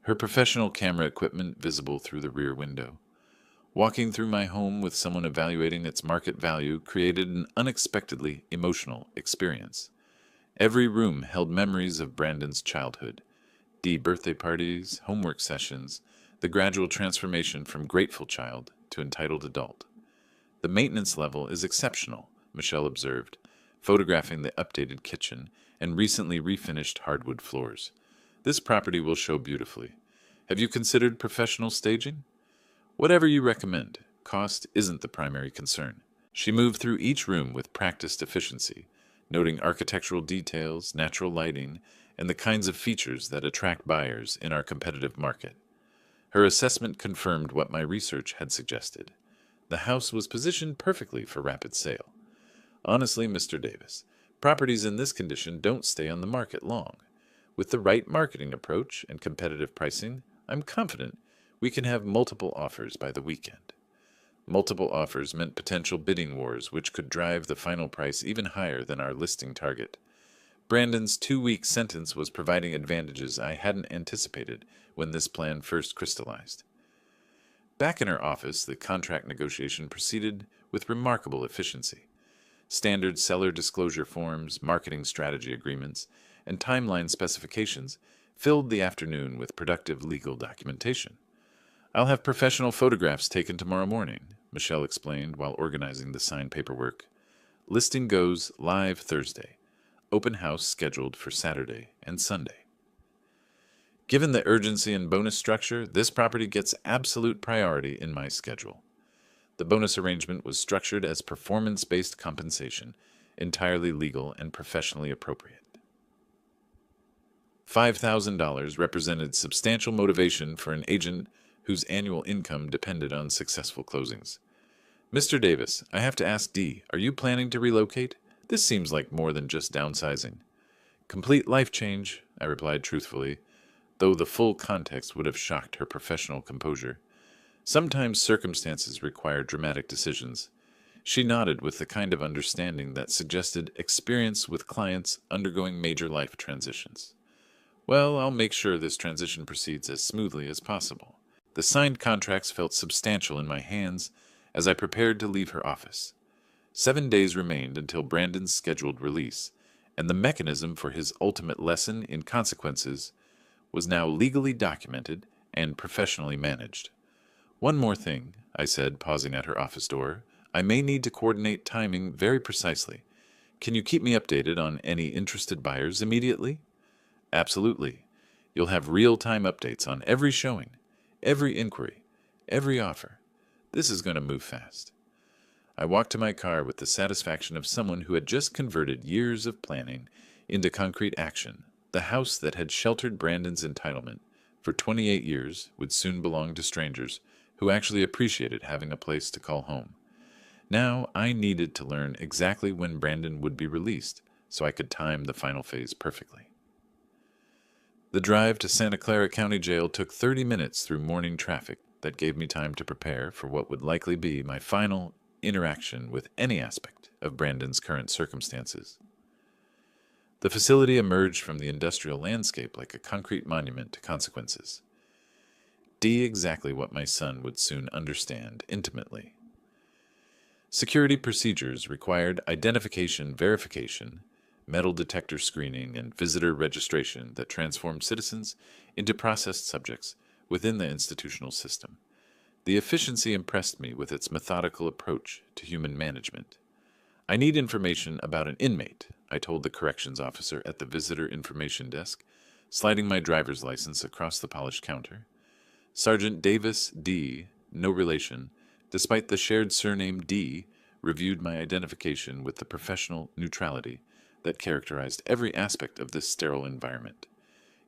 her professional camera equipment visible through the rear window. Walking through my home with someone evaluating its market value created an unexpectedly emotional experience. Every room held memories of Brandon's childhood: birthday parties, homework sessions, the gradual transformation from grateful child to entitled adult. "The maintenance level is exceptional," Michelle observed, photographing the updated kitchen and recently refinished hardwood floors. "This property will show beautifully. Have you considered professional staging?" "Whatever you recommend. Cost isn't the primary concern." She moved through each room with practiced efficiency, noting architectural details, natural lighting, and the kinds of features that attract buyers in our competitive market. Her assessment confirmed what my research had suggested. The house was positioned perfectly for rapid sale. "Honestly, Mr. Davis, properties in this condition don't stay on the market long. With the right marketing approach and competitive pricing, I'm confident we can have multiple offers by the weekend." Multiple offers meant potential bidding wars which could drive the final price even higher than our listing target. Brandon's 2-week sentence was providing advantages I hadn't anticipated when this plan first crystallized. Back in her office, the contract negotiation proceeded with remarkable efficiency. Standard seller disclosure forms, marketing strategy agreements, and timeline specifications filled the afternoon with productive legal documentation. "I'll have professional photographs taken tomorrow morning," Michelle explained while organizing the signed paperwork. "Listing goes live Thursday. Open house scheduled for Saturday and Sunday." Given the urgency and bonus structure, this property gets absolute priority in my schedule. The bonus arrangement was structured as performance-based compensation, entirely legal and professionally appropriate. $5,000 represented substantial motivation for an agent whose annual income depended on successful closings. "Mr. Davis, I have to ask Dee, are you planning to relocate? This seems like more than just downsizing." "Complete life change," I replied truthfully, though the full context would have shocked her professional composure. "Sometimes circumstances require dramatic decisions." She nodded with the kind of understanding that suggested experience with clients undergoing major life transitions. Well, I'll make sure this transition proceeds as smoothly as possible. The signed contracts felt substantial in my hands as I prepared to leave her office. 7 days remained until Brandon's scheduled release, and the mechanism for his ultimate lesson in consequences was now legally documented and professionally managed. One more thing, I said, pausing at her office door. I may need to coordinate timing very precisely. Can you keep me updated on any interested buyers immediately? Absolutely. You'll have real-time updates on every showing, every inquiry, every offer. This is going to move fast. I walked to my car with the satisfaction of someone who had just converted years of planning into concrete action. The house that had sheltered Brandon's entitlement for 28 years would soon belong to strangers who actually appreciated having a place to call home. Now I needed to learn exactly when Brandon would be released so I could time the final phase perfectly. The drive to Santa Clara County Jail took 30 minutes through morning traffic that gave me time to prepare for what would likely be my final interaction with any aspect of Brandon's current circumstances. The facility emerged from the industrial landscape like a concrete monument to consequences. Exactly what my son would soon understand intimately. Security procedures required identification verification, metal detector screening, and visitor registration that transformed citizens into processed subjects within the institutional system. The efficiency impressed me with its methodical approach to human management. I need information about an inmate, I told the corrections officer at the visitor information desk, sliding my driver's license across the polished counter. Sergeant Davis D., no relation, despite the shared surname D., reviewed my identification with the professional neutrality that characterized every aspect of this sterile environment.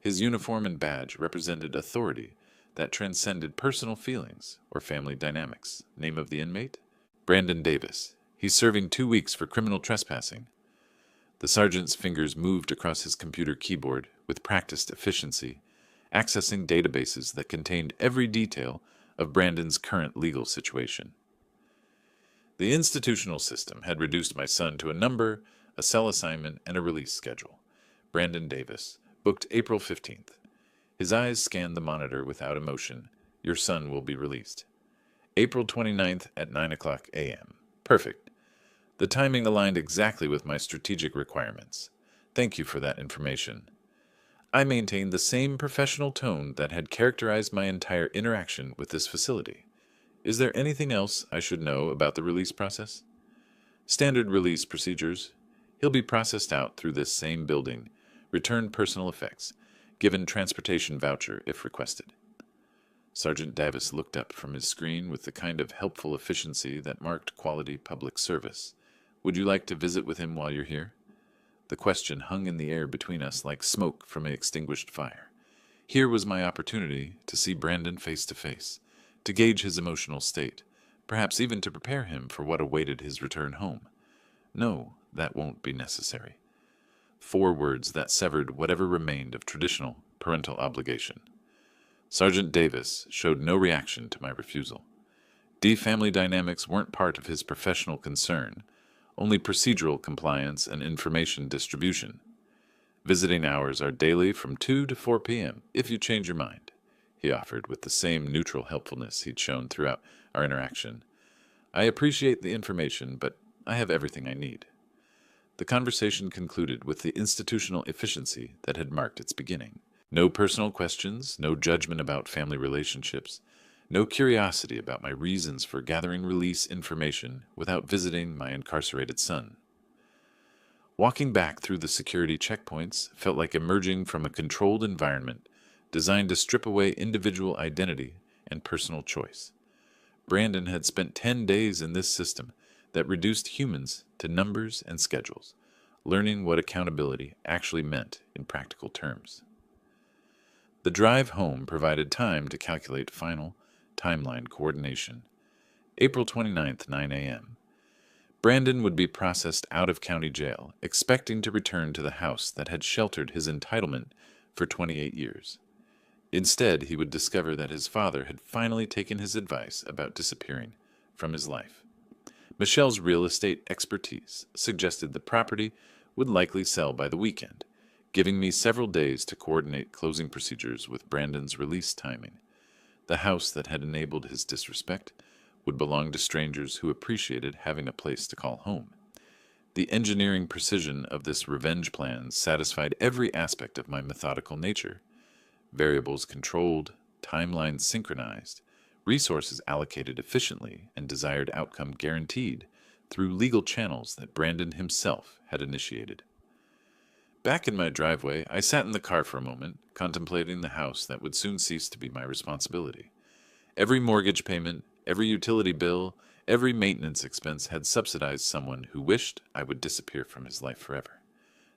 His uniform and badge represented authority that transcended personal feelings or family dynamics. Name of the inmate? Brandon Davis. He's serving 2 weeks for criminal trespassing. The sergeant's fingers moved across his computer keyboard with practiced efficiency, accessing databases that contained every detail of Brandon's current legal situation. The institutional system had reduced my son to a number, a cell assignment, and a release schedule. Brandon Davis, booked April 15th. His eyes scanned the monitor without emotion. Your son will be released. April 29th at 9 o'clock a.m. Perfect. The timing aligned exactly with my strategic requirements. Thank you for that information. I maintained the same professional tone that had characterized my entire interaction with this facility. Is there anything else I should know about the release process? Standard release procedures. He'll be processed out through this same building, return personal effects, given transportation voucher if requested. Sergeant Davis looked up from his screen with the kind of helpful efficiency that marked quality public service. Would you like to visit with him while you're here? The question hung in the air between us like smoke from an extinguished fire. Here was my opportunity to see Brandon face to face, to gauge his emotional state, perhaps even to prepare him for what awaited his return home. No, that won't be necessary. 4 words that severed whatever remained of traditional parental obligation. Sergeant Davis showed no reaction to my refusal. Family dynamics weren't part of his professional concern, only procedural compliance and information distribution. Visiting hours are daily from 2 to 4 p.m. if you change your mind, he offered with the same neutral helpfulness he'd shown throughout our interaction. I appreciate the information, but I have everything I need. The conversation concluded with the institutional efficiency that had marked its beginning. No personal questions, no judgment about family relationships, no curiosity about my reasons for gathering release information without visiting my incarcerated son. Walking back through the security checkpoints felt like emerging from a controlled environment designed to strip away individual identity and personal choice. Brandon had spent 10 days in this system that reduced humans to numbers and schedules, learning what accountability actually meant in practical terms. The drive home provided time to calculate final timeline coordination. April 29th, 9 a.m. Brandon would be processed out of county jail, expecting to return to the house that had sheltered his entitlement for 28 years. Instead, he would discover that his father had finally taken his advice about disappearing from his life. Michelle's real estate expertise suggested the property would likely sell by the weekend, giving me several days to coordinate closing procedures with Brandon's release timing. The house that had enabled his disrespect would belong to strangers who appreciated having a place to call home. The engineering precision of this revenge plan satisfied every aspect of my methodical nature. Variables controlled, timelines synchronized, resources allocated efficiently, and desired outcome guaranteed through legal channels that Brandon himself had initiated. Back in my driveway, I sat in the car for a moment, contemplating the house that would soon cease to be my responsibility. Every mortgage payment, every utility bill, every maintenance expense had subsidized someone who wished I would disappear from his life forever.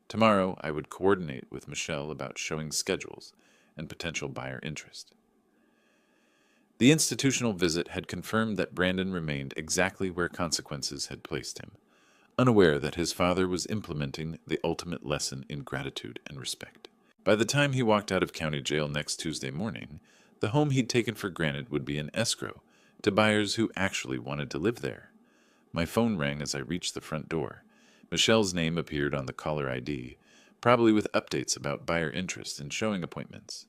Tomorrow, I would coordinate with Michelle about showing schedules and potential buyer interest. The institutional visit had confirmed that Brandon remained exactly where consequences had placed him, unaware that his father was implementing the ultimate lesson in gratitude and respect. By the time he walked out of county jail next Tuesday morning, the home he'd taken for granted would be in escrow to buyers who actually wanted to live there. My phone rang as I reached the front door. Michelle's name appeared on the caller ID, probably with updates about buyer interest and showing appointments.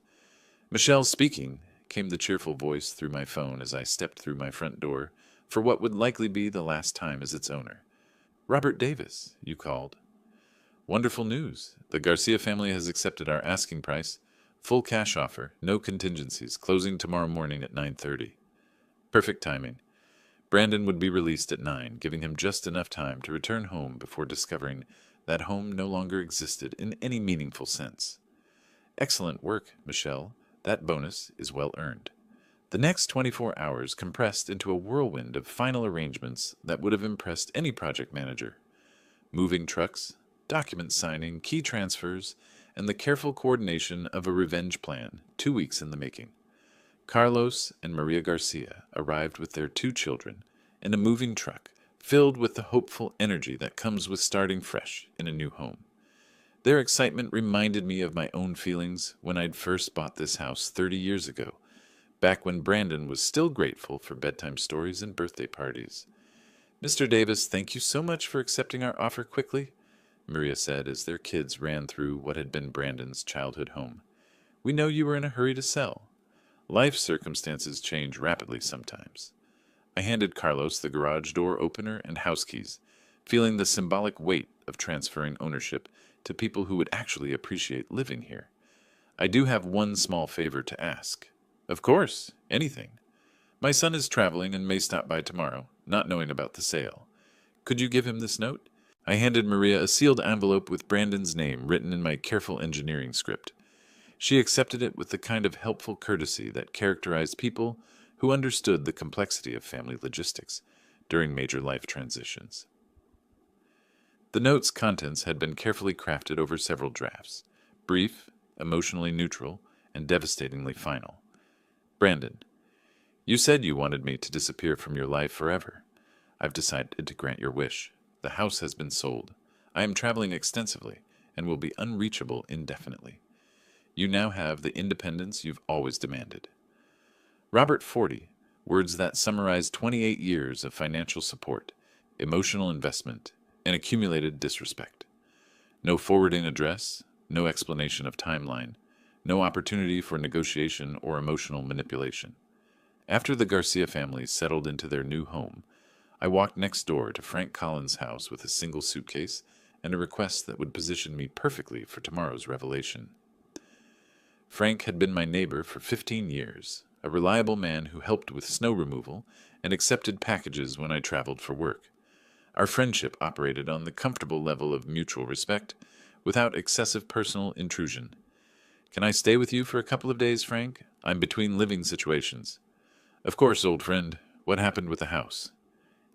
"Michelle speaking," came the cheerful voice through my phone as I stepped through my front door for what would likely be the last time as its owner. "Robert Davis, you called." "Wonderful news. The Garcia family has accepted our asking price. Full cash offer, no contingencies, closing tomorrow morning at 9:30. Perfect timing. Brandon would be released at 9, giving him just enough time to return home before discovering that home no longer existed in any meaningful sense. Excellent work, Michelle. That bonus is well earned." The next 24 hours compressed into a whirlwind of final arrangements that would have impressed any project manager. Moving trucks, document signing, key transfers, and the careful coordination of a revenge plan, 2 weeks in the making. Carlos and Maria Garcia arrived with their 2 children in a moving truck filled with the hopeful energy that comes with starting fresh in a new home. Their excitement reminded me of my own feelings when I'd first bought this house 30 years ago, back when Brandon was still grateful for bedtime stories and birthday parties. "Mr. Davis, thank you so much for accepting our offer quickly," Maria said as their kids ran through what had been Brandon's childhood home. "We know you were in a hurry to sell. Life circumstances change rapidly sometimes." I handed Carlos the garage door opener and house keys, feeling the symbolic weight of transferring ownership to people who would actually appreciate living here. "I do have one small favor to ask." "Of course, anything." "My son is traveling and may stop by tomorrow, not knowing about the sale. Could you give him this note?" I handed Maria a sealed envelope with Brandon's name written in my careful engineering script. She accepted it with the kind of helpful courtesy that characterized people who understood the complexity of family logistics during major life transitions. The note's contents had been carefully crafted over several drafts, brief, emotionally neutral, and devastatingly final. "Brandon, you said you wanted me to disappear from your life forever. I've decided to grant your wish. The house has been sold. I am traveling extensively and will be unreachable indefinitely. You now have the independence you've always demanded." Robert 40, words that summarize 28 years of financial support, emotional investment, and accumulated disrespect. No forwarding address, no explanation of timeline, no opportunity for negotiation or emotional manipulation. After the Garcia family settled into their new home, I walked next door to Frank Collins' house with a single suitcase and a request that would position me perfectly for tomorrow's revelation. Frank had been my neighbor for 15 years, a reliable man who helped with snow removal and accepted packages when I traveled for work. Our friendship operated on the comfortable level of mutual respect, without excessive personal intrusion. "Can I stay with you for a couple of days, Frank? I'm between living situations." "Of course, old friend. What happened with the house?"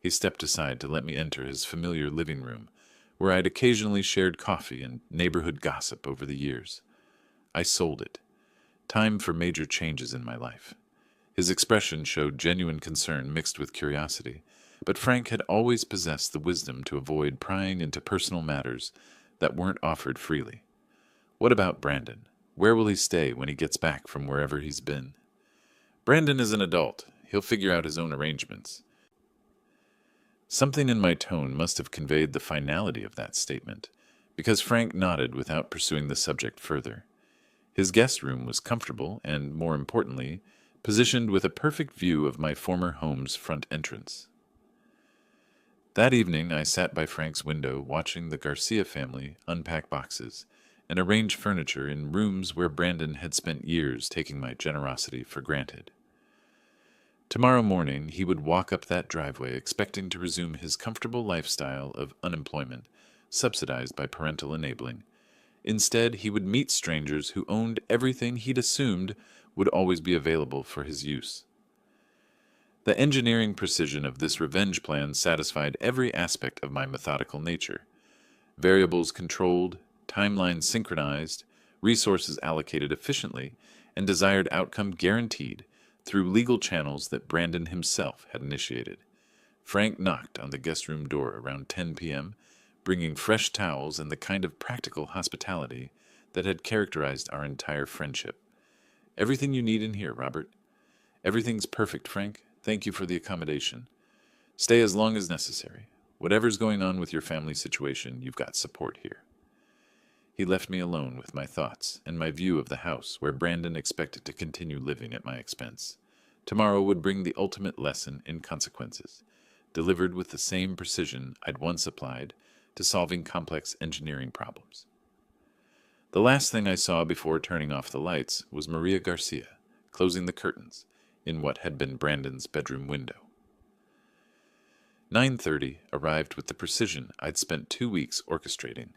He stepped aside to let me enter his familiar living room, where I'd occasionally shared coffee and neighborhood gossip over the years. "I sold it. Time for major changes in my life." His expression showed genuine concern mixed with curiosity, but Frank had always possessed the wisdom to avoid prying into personal matters that weren't offered freely. "What about Brandon? Where will he stay when he gets back from wherever he's been?" "Brandon is an adult. He'll figure out his own arrangements." Something in my tone must have conveyed the finality of that statement, because Frank nodded without pursuing the subject further. His guest room was comfortable and, more importantly, positioned with a perfect view of my former home's front entrance. That evening, I sat by Frank's window watching the Garcia family unpack boxes and arrange furniture in rooms where Brandon had spent years taking my generosity for granted. Tomorrow morning, he would walk up that driveway expecting to resume his comfortable lifestyle of unemployment, subsidized by parental enabling. Instead, he would meet strangers who owned everything he'd assumed would always be available for his use. The engineering precision of this revenge plan satisfied every aspect of my methodical nature. Variables controlled, timelines synchronized, resources allocated efficiently, and desired outcome guaranteed through legal channels that Brandon himself had initiated. Frank knocked on the guest room door around 10 p.m., bringing fresh towels and the kind of practical hospitality that had characterized our entire friendship. "Everything you need in here, Robert." "Everything's perfect, Frank. Thank you for the accommodation. Stay as long as necessary. Whatever's going on with your family situation, you've got support here." He left me alone with my thoughts and my view of the house where Brandon expected to continue living at my expense. Tomorrow would bring the ultimate lesson in consequences, delivered with the same precision I'd once applied to solving complex engineering problems. The last thing I saw before turning off the lights was Maria Garcia closing the curtains in what had been Brandon's bedroom window. 9:30 arrived with the precision I'd spent 2 weeks orchestrating.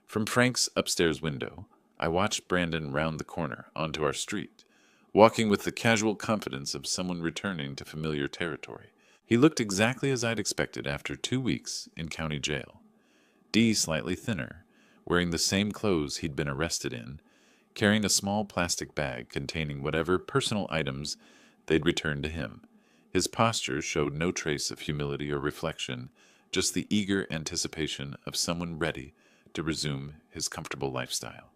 From Frank's upstairs window, I watched Brandon round the corner onto our street, walking with the casual confidence of someone returning to familiar territory. He looked exactly as I'd expected after 2 weeks in county jail. Dee slightly thinner, wearing the same clothes he'd been arrested in, carrying a small plastic bag containing whatever personal items they'd returned to him. His posture showed no trace of humility or reflection, just the eager anticipation of someone ready to resume his comfortable lifestyle.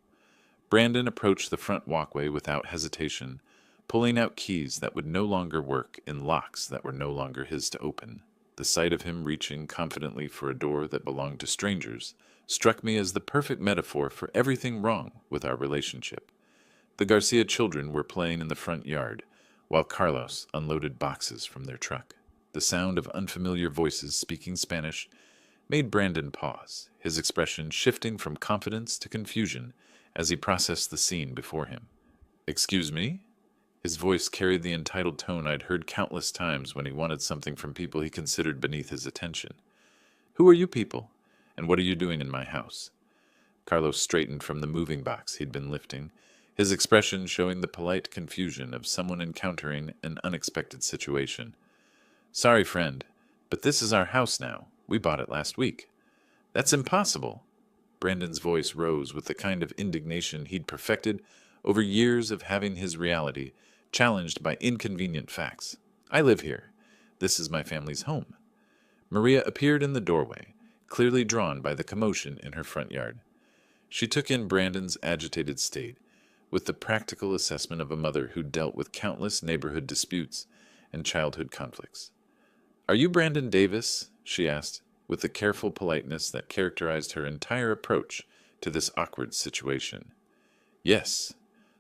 Brandon approached the front walkway without hesitation, pulling out keys that would no longer work in locks that were no longer his to open. The sight of him reaching confidently for a door that belonged to strangers struck me as the perfect metaphor for everything wrong with our relationship. The Garcia children were playing in the front yard, while Carlos unloaded boxes from their truck. The sound of unfamiliar voices speaking Spanish made Brandon pause, his expression shifting from confidence to confusion as he processed the scene before him. "Excuse me?" His voice carried the entitled tone I'd heard countless times when he wanted something from people he considered beneath his attention. "Who are you people? And what are you doing in my house?" Carlos straightened from the moving box he'd been lifting, his expression showing the polite confusion of someone encountering an unexpected situation. "Sorry, friend, but this is our house now. We bought it last week." "That's impossible." Brandon's voice rose with the kind of indignation he'd perfected over years of having his reality challenged by inconvenient facts. "I live here. This is my family's home." Maria appeared in the doorway, clearly drawn by the commotion in her front yard. She took in Brandon's agitated state with the practical assessment of a mother who dealt with countless neighborhood disputes and childhood conflicts. "Are you Brandon Davis?" she asked, with the careful politeness that characterized her entire approach to this awkward situation. "Yes."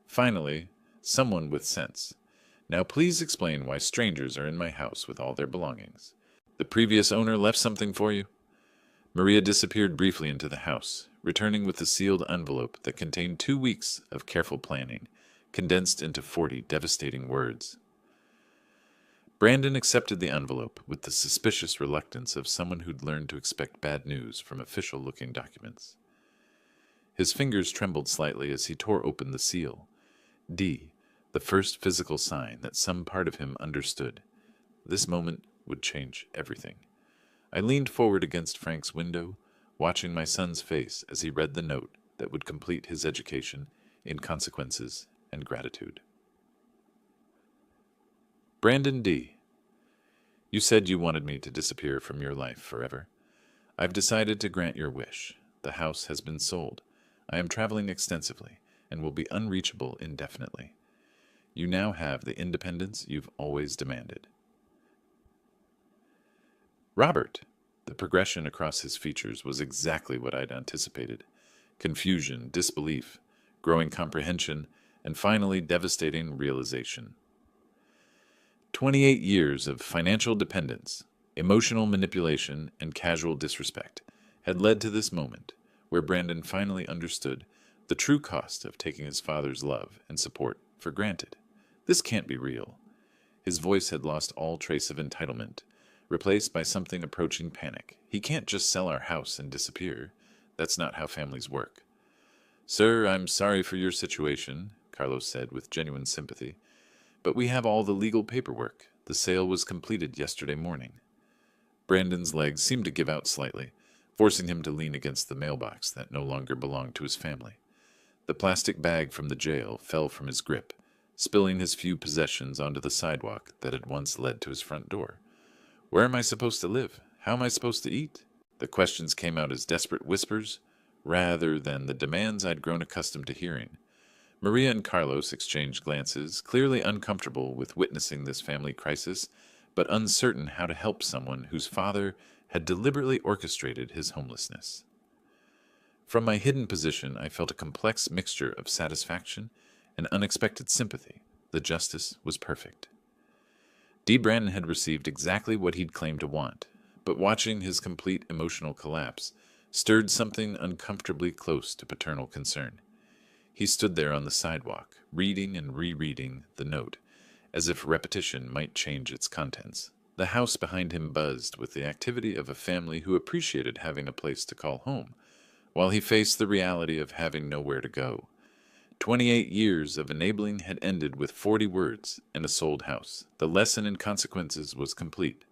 Finally, someone with sense. "Now please explain why strangers are in my house with all their belongings. The previous owner left something for you?" Maria disappeared briefly into the house, returning with a sealed envelope that contained 2 weeks of careful planning, condensed into 40 devastating words. Brandon accepted the envelope with the suspicious reluctance of someone who'd learned to expect bad news from official-looking documents. His fingers trembled slightly as he tore open the seal. D, the first physical sign that some part of him understood. This moment would change everything. I leaned forward against Frank's window, watching my son's face as he read the note that would complete his education in consequences and gratitude. Brandon D. You said you wanted me to disappear from your life forever. I've decided to grant your wish. The house has been sold. I am traveling extensively and will be unreachable indefinitely. You now have the independence you've always demanded. Robert! The progression across his features was exactly what I'd anticipated. confusion, disbelief, growing comprehension, and finally devastating realization. 28 years of financial dependence, emotional manipulation, and casual disrespect had led to this moment where Brandon finally understood the true cost of taking his father's love and support for granted. This can't be real. His voice had lost all trace of entitlement, replaced by something approaching panic. He can't just sell our house and disappear. That's not how families work. "Sir, I'm sorry for your situation," Carlos said with genuine sympathy, "but we have all the legal paperwork. The sale was completed yesterday morning." Brandon's legs seemed to give out slightly, forcing him to lean against the mailbox that no longer belonged to his family. The plastic bag from the jail fell from his grip, spilling his few possessions onto the sidewalk that had once led to his front door. "Where am I supposed to live? How am I supposed to eat?" The questions came out as desperate whispers, rather than the demands I'd grown accustomed to hearing. Maria and Carlos exchanged glances, clearly uncomfortable with witnessing this family crisis, but uncertain how to help someone whose father had deliberately orchestrated his homelessness. From my hidden position, I felt a complex mixture of satisfaction and unexpected sympathy. The justice was perfect. D. Brandon had received exactly what he'd claimed to want, but watching his complete emotional collapse stirred something uncomfortably close to paternal concern. He stood there on the sidewalk, reading and rereading the note, as if repetition might change its contents. The house behind him buzzed with the activity of a family who appreciated having a place to call home, while he faced the reality of having nowhere to go. 28 years of enabling had ended with 40 words and a sold house. The lesson in consequences was complete,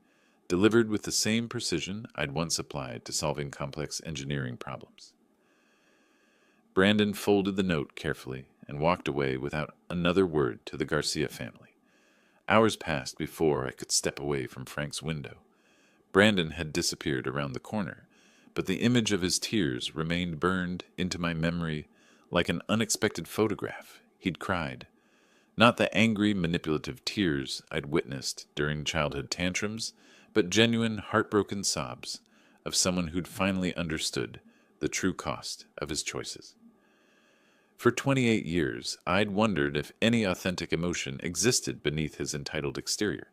delivered with the same precision I'd once applied to solving complex engineering problems. Brandon folded the note carefully and walked away without another word to the Garcia family. Hours passed before I could step away from Frank's window. Brandon had disappeared around the corner, but the image of his tears remained burned into my memory like an unexpected photograph. He'd cried. Not the angry, manipulative tears I'd witnessed during childhood tantrums, but genuine, heartbroken sobs of someone who'd finally understood the true cost of his choices. For 28 years, I'd wondered if any authentic emotion existed beneath his entitled exterior.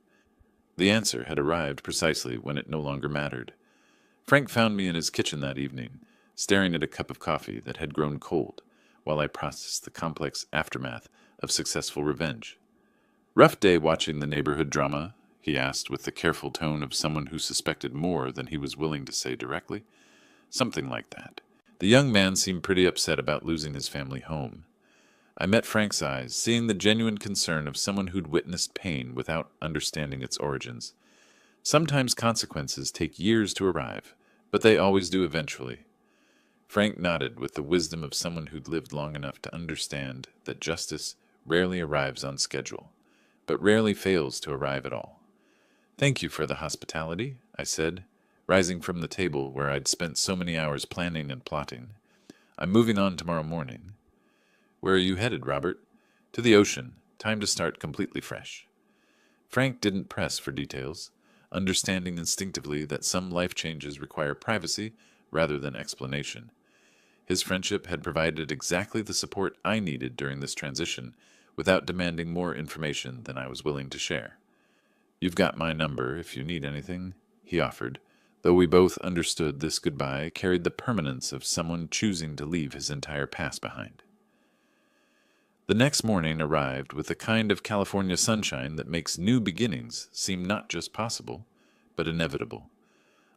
The answer had arrived precisely when it no longer mattered. Frank found me in his kitchen that evening, staring at a cup of coffee that had grown cold, while I processed the complex aftermath of successful revenge. "Rough day watching the neighborhood drama?" he asked with the careful tone of someone who suspected more than he was willing to say directly. Something like that. The young man seemed pretty upset about losing his family home. I met Frank's eyes, seeing the genuine concern of someone who'd witnessed pain without understanding its origins. Sometimes consequences take years to arrive, but they always do eventually. Frank nodded with the wisdom of someone who'd lived long enough to understand that justice rarely arrives on schedule, but rarely fails to arrive at all. "Thank you for the hospitality," I said, rising from the table where I'd spent so many hours planning and plotting. "I'm moving on tomorrow morning." "Where are you headed, Robert?" "To the ocean. Time to start completely fresh." Frank didn't press for details, understanding instinctively that some life changes require privacy rather than explanation. His friendship had provided exactly the support I needed during this transition, without demanding more information than I was willing to share. "You've got my number if you need anything," he offered, though we both understood this goodbye carried the permanence of someone choosing to leave his entire past behind. The next morning arrived with the kind of California sunshine that makes new beginnings seem not just possible, but inevitable.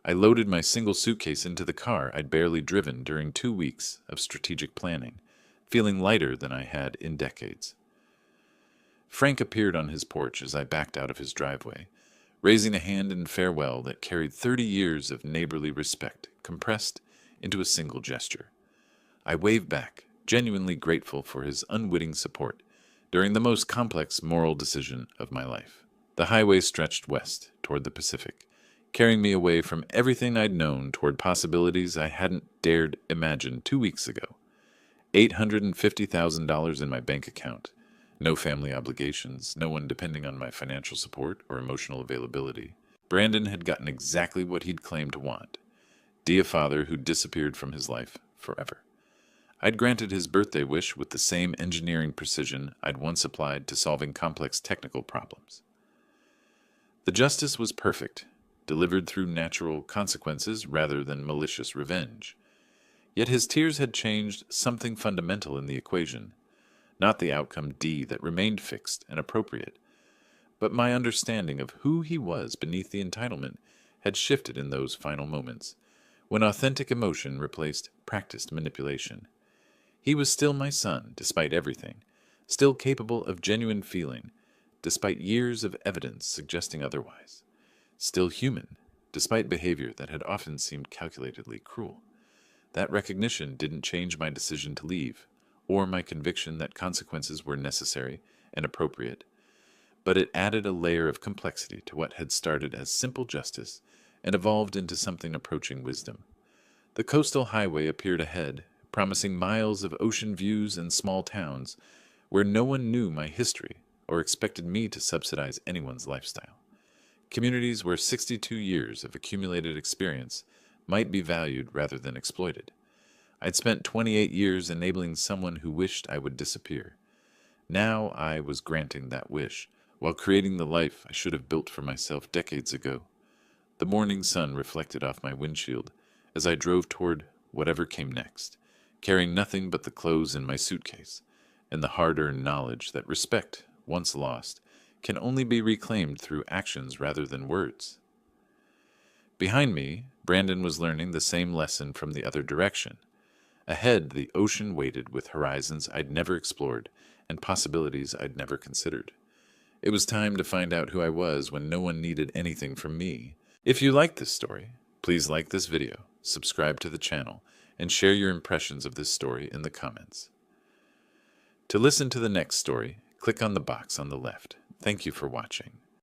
I loaded my single suitcase into the car I'd barely driven during 2 weeks of strategic planning, feeling lighter than I had in decades. Frank appeared on his porch as I backed out of his driveway, raising a hand in farewell that carried 30 years of neighborly respect compressed into a single gesture. I waved back, genuinely grateful for his unwitting support during the most complex moral decision of my life. The highway stretched west toward the Pacific, carrying me away from everything I'd known toward possibilities I hadn't dared imagine 2 weeks ago. $850,000 in my bank account, no family obligations, no one depending on my financial support or emotional availability. Brandon had gotten exactly what he'd claimed to want. A father who disappeared from his life forever. I'd granted his birthday wish with the same engineering precision I'd once applied to solving complex technical problems. The justice was perfect, delivered through natural consequences rather than malicious revenge. Yet his tears had changed something fundamental in the equation, not the outcome D that remained fixed and appropriate, but my understanding of who he was beneath the entitlement had shifted in those final moments, when authentic emotion replaced practiced manipulation. He was still my son, despite everything, still capable of genuine feeling, despite years of evidence suggesting otherwise, still human, despite behavior that had often seemed calculatedly cruel. That recognition didn't change my decision to leave, or my conviction that consequences were necessary and appropriate, but it added a layer of complexity to what had started as simple justice and evolved into something approaching wisdom. The coastal highway appeared ahead, promising miles of ocean views and small towns where no one knew my history or expected me to subsidize anyone's lifestyle. Communities where 62 years of accumulated experience might be valued rather than exploited. I'd spent 28 years enabling someone who wished I would disappear. Now I was granting that wish, while creating the life I should have built for myself decades ago. The morning sun reflected off my windshield as I drove toward whatever came next, carrying nothing but the clothes in my suitcase, and the hard-earned knowledge that respect, once lost, can only be reclaimed through actions rather than words. Behind me, Brandon was learning the same lesson from the other direction. Ahead, the ocean waited with horizons I'd never explored and possibilities I'd never considered. It was time to find out who I was when no one needed anything from me. If you like this story, please like this video, subscribe to the channel, and share your impressions of this story in the comments. To listen to the next story, click on the box on the left. Thank you for watching.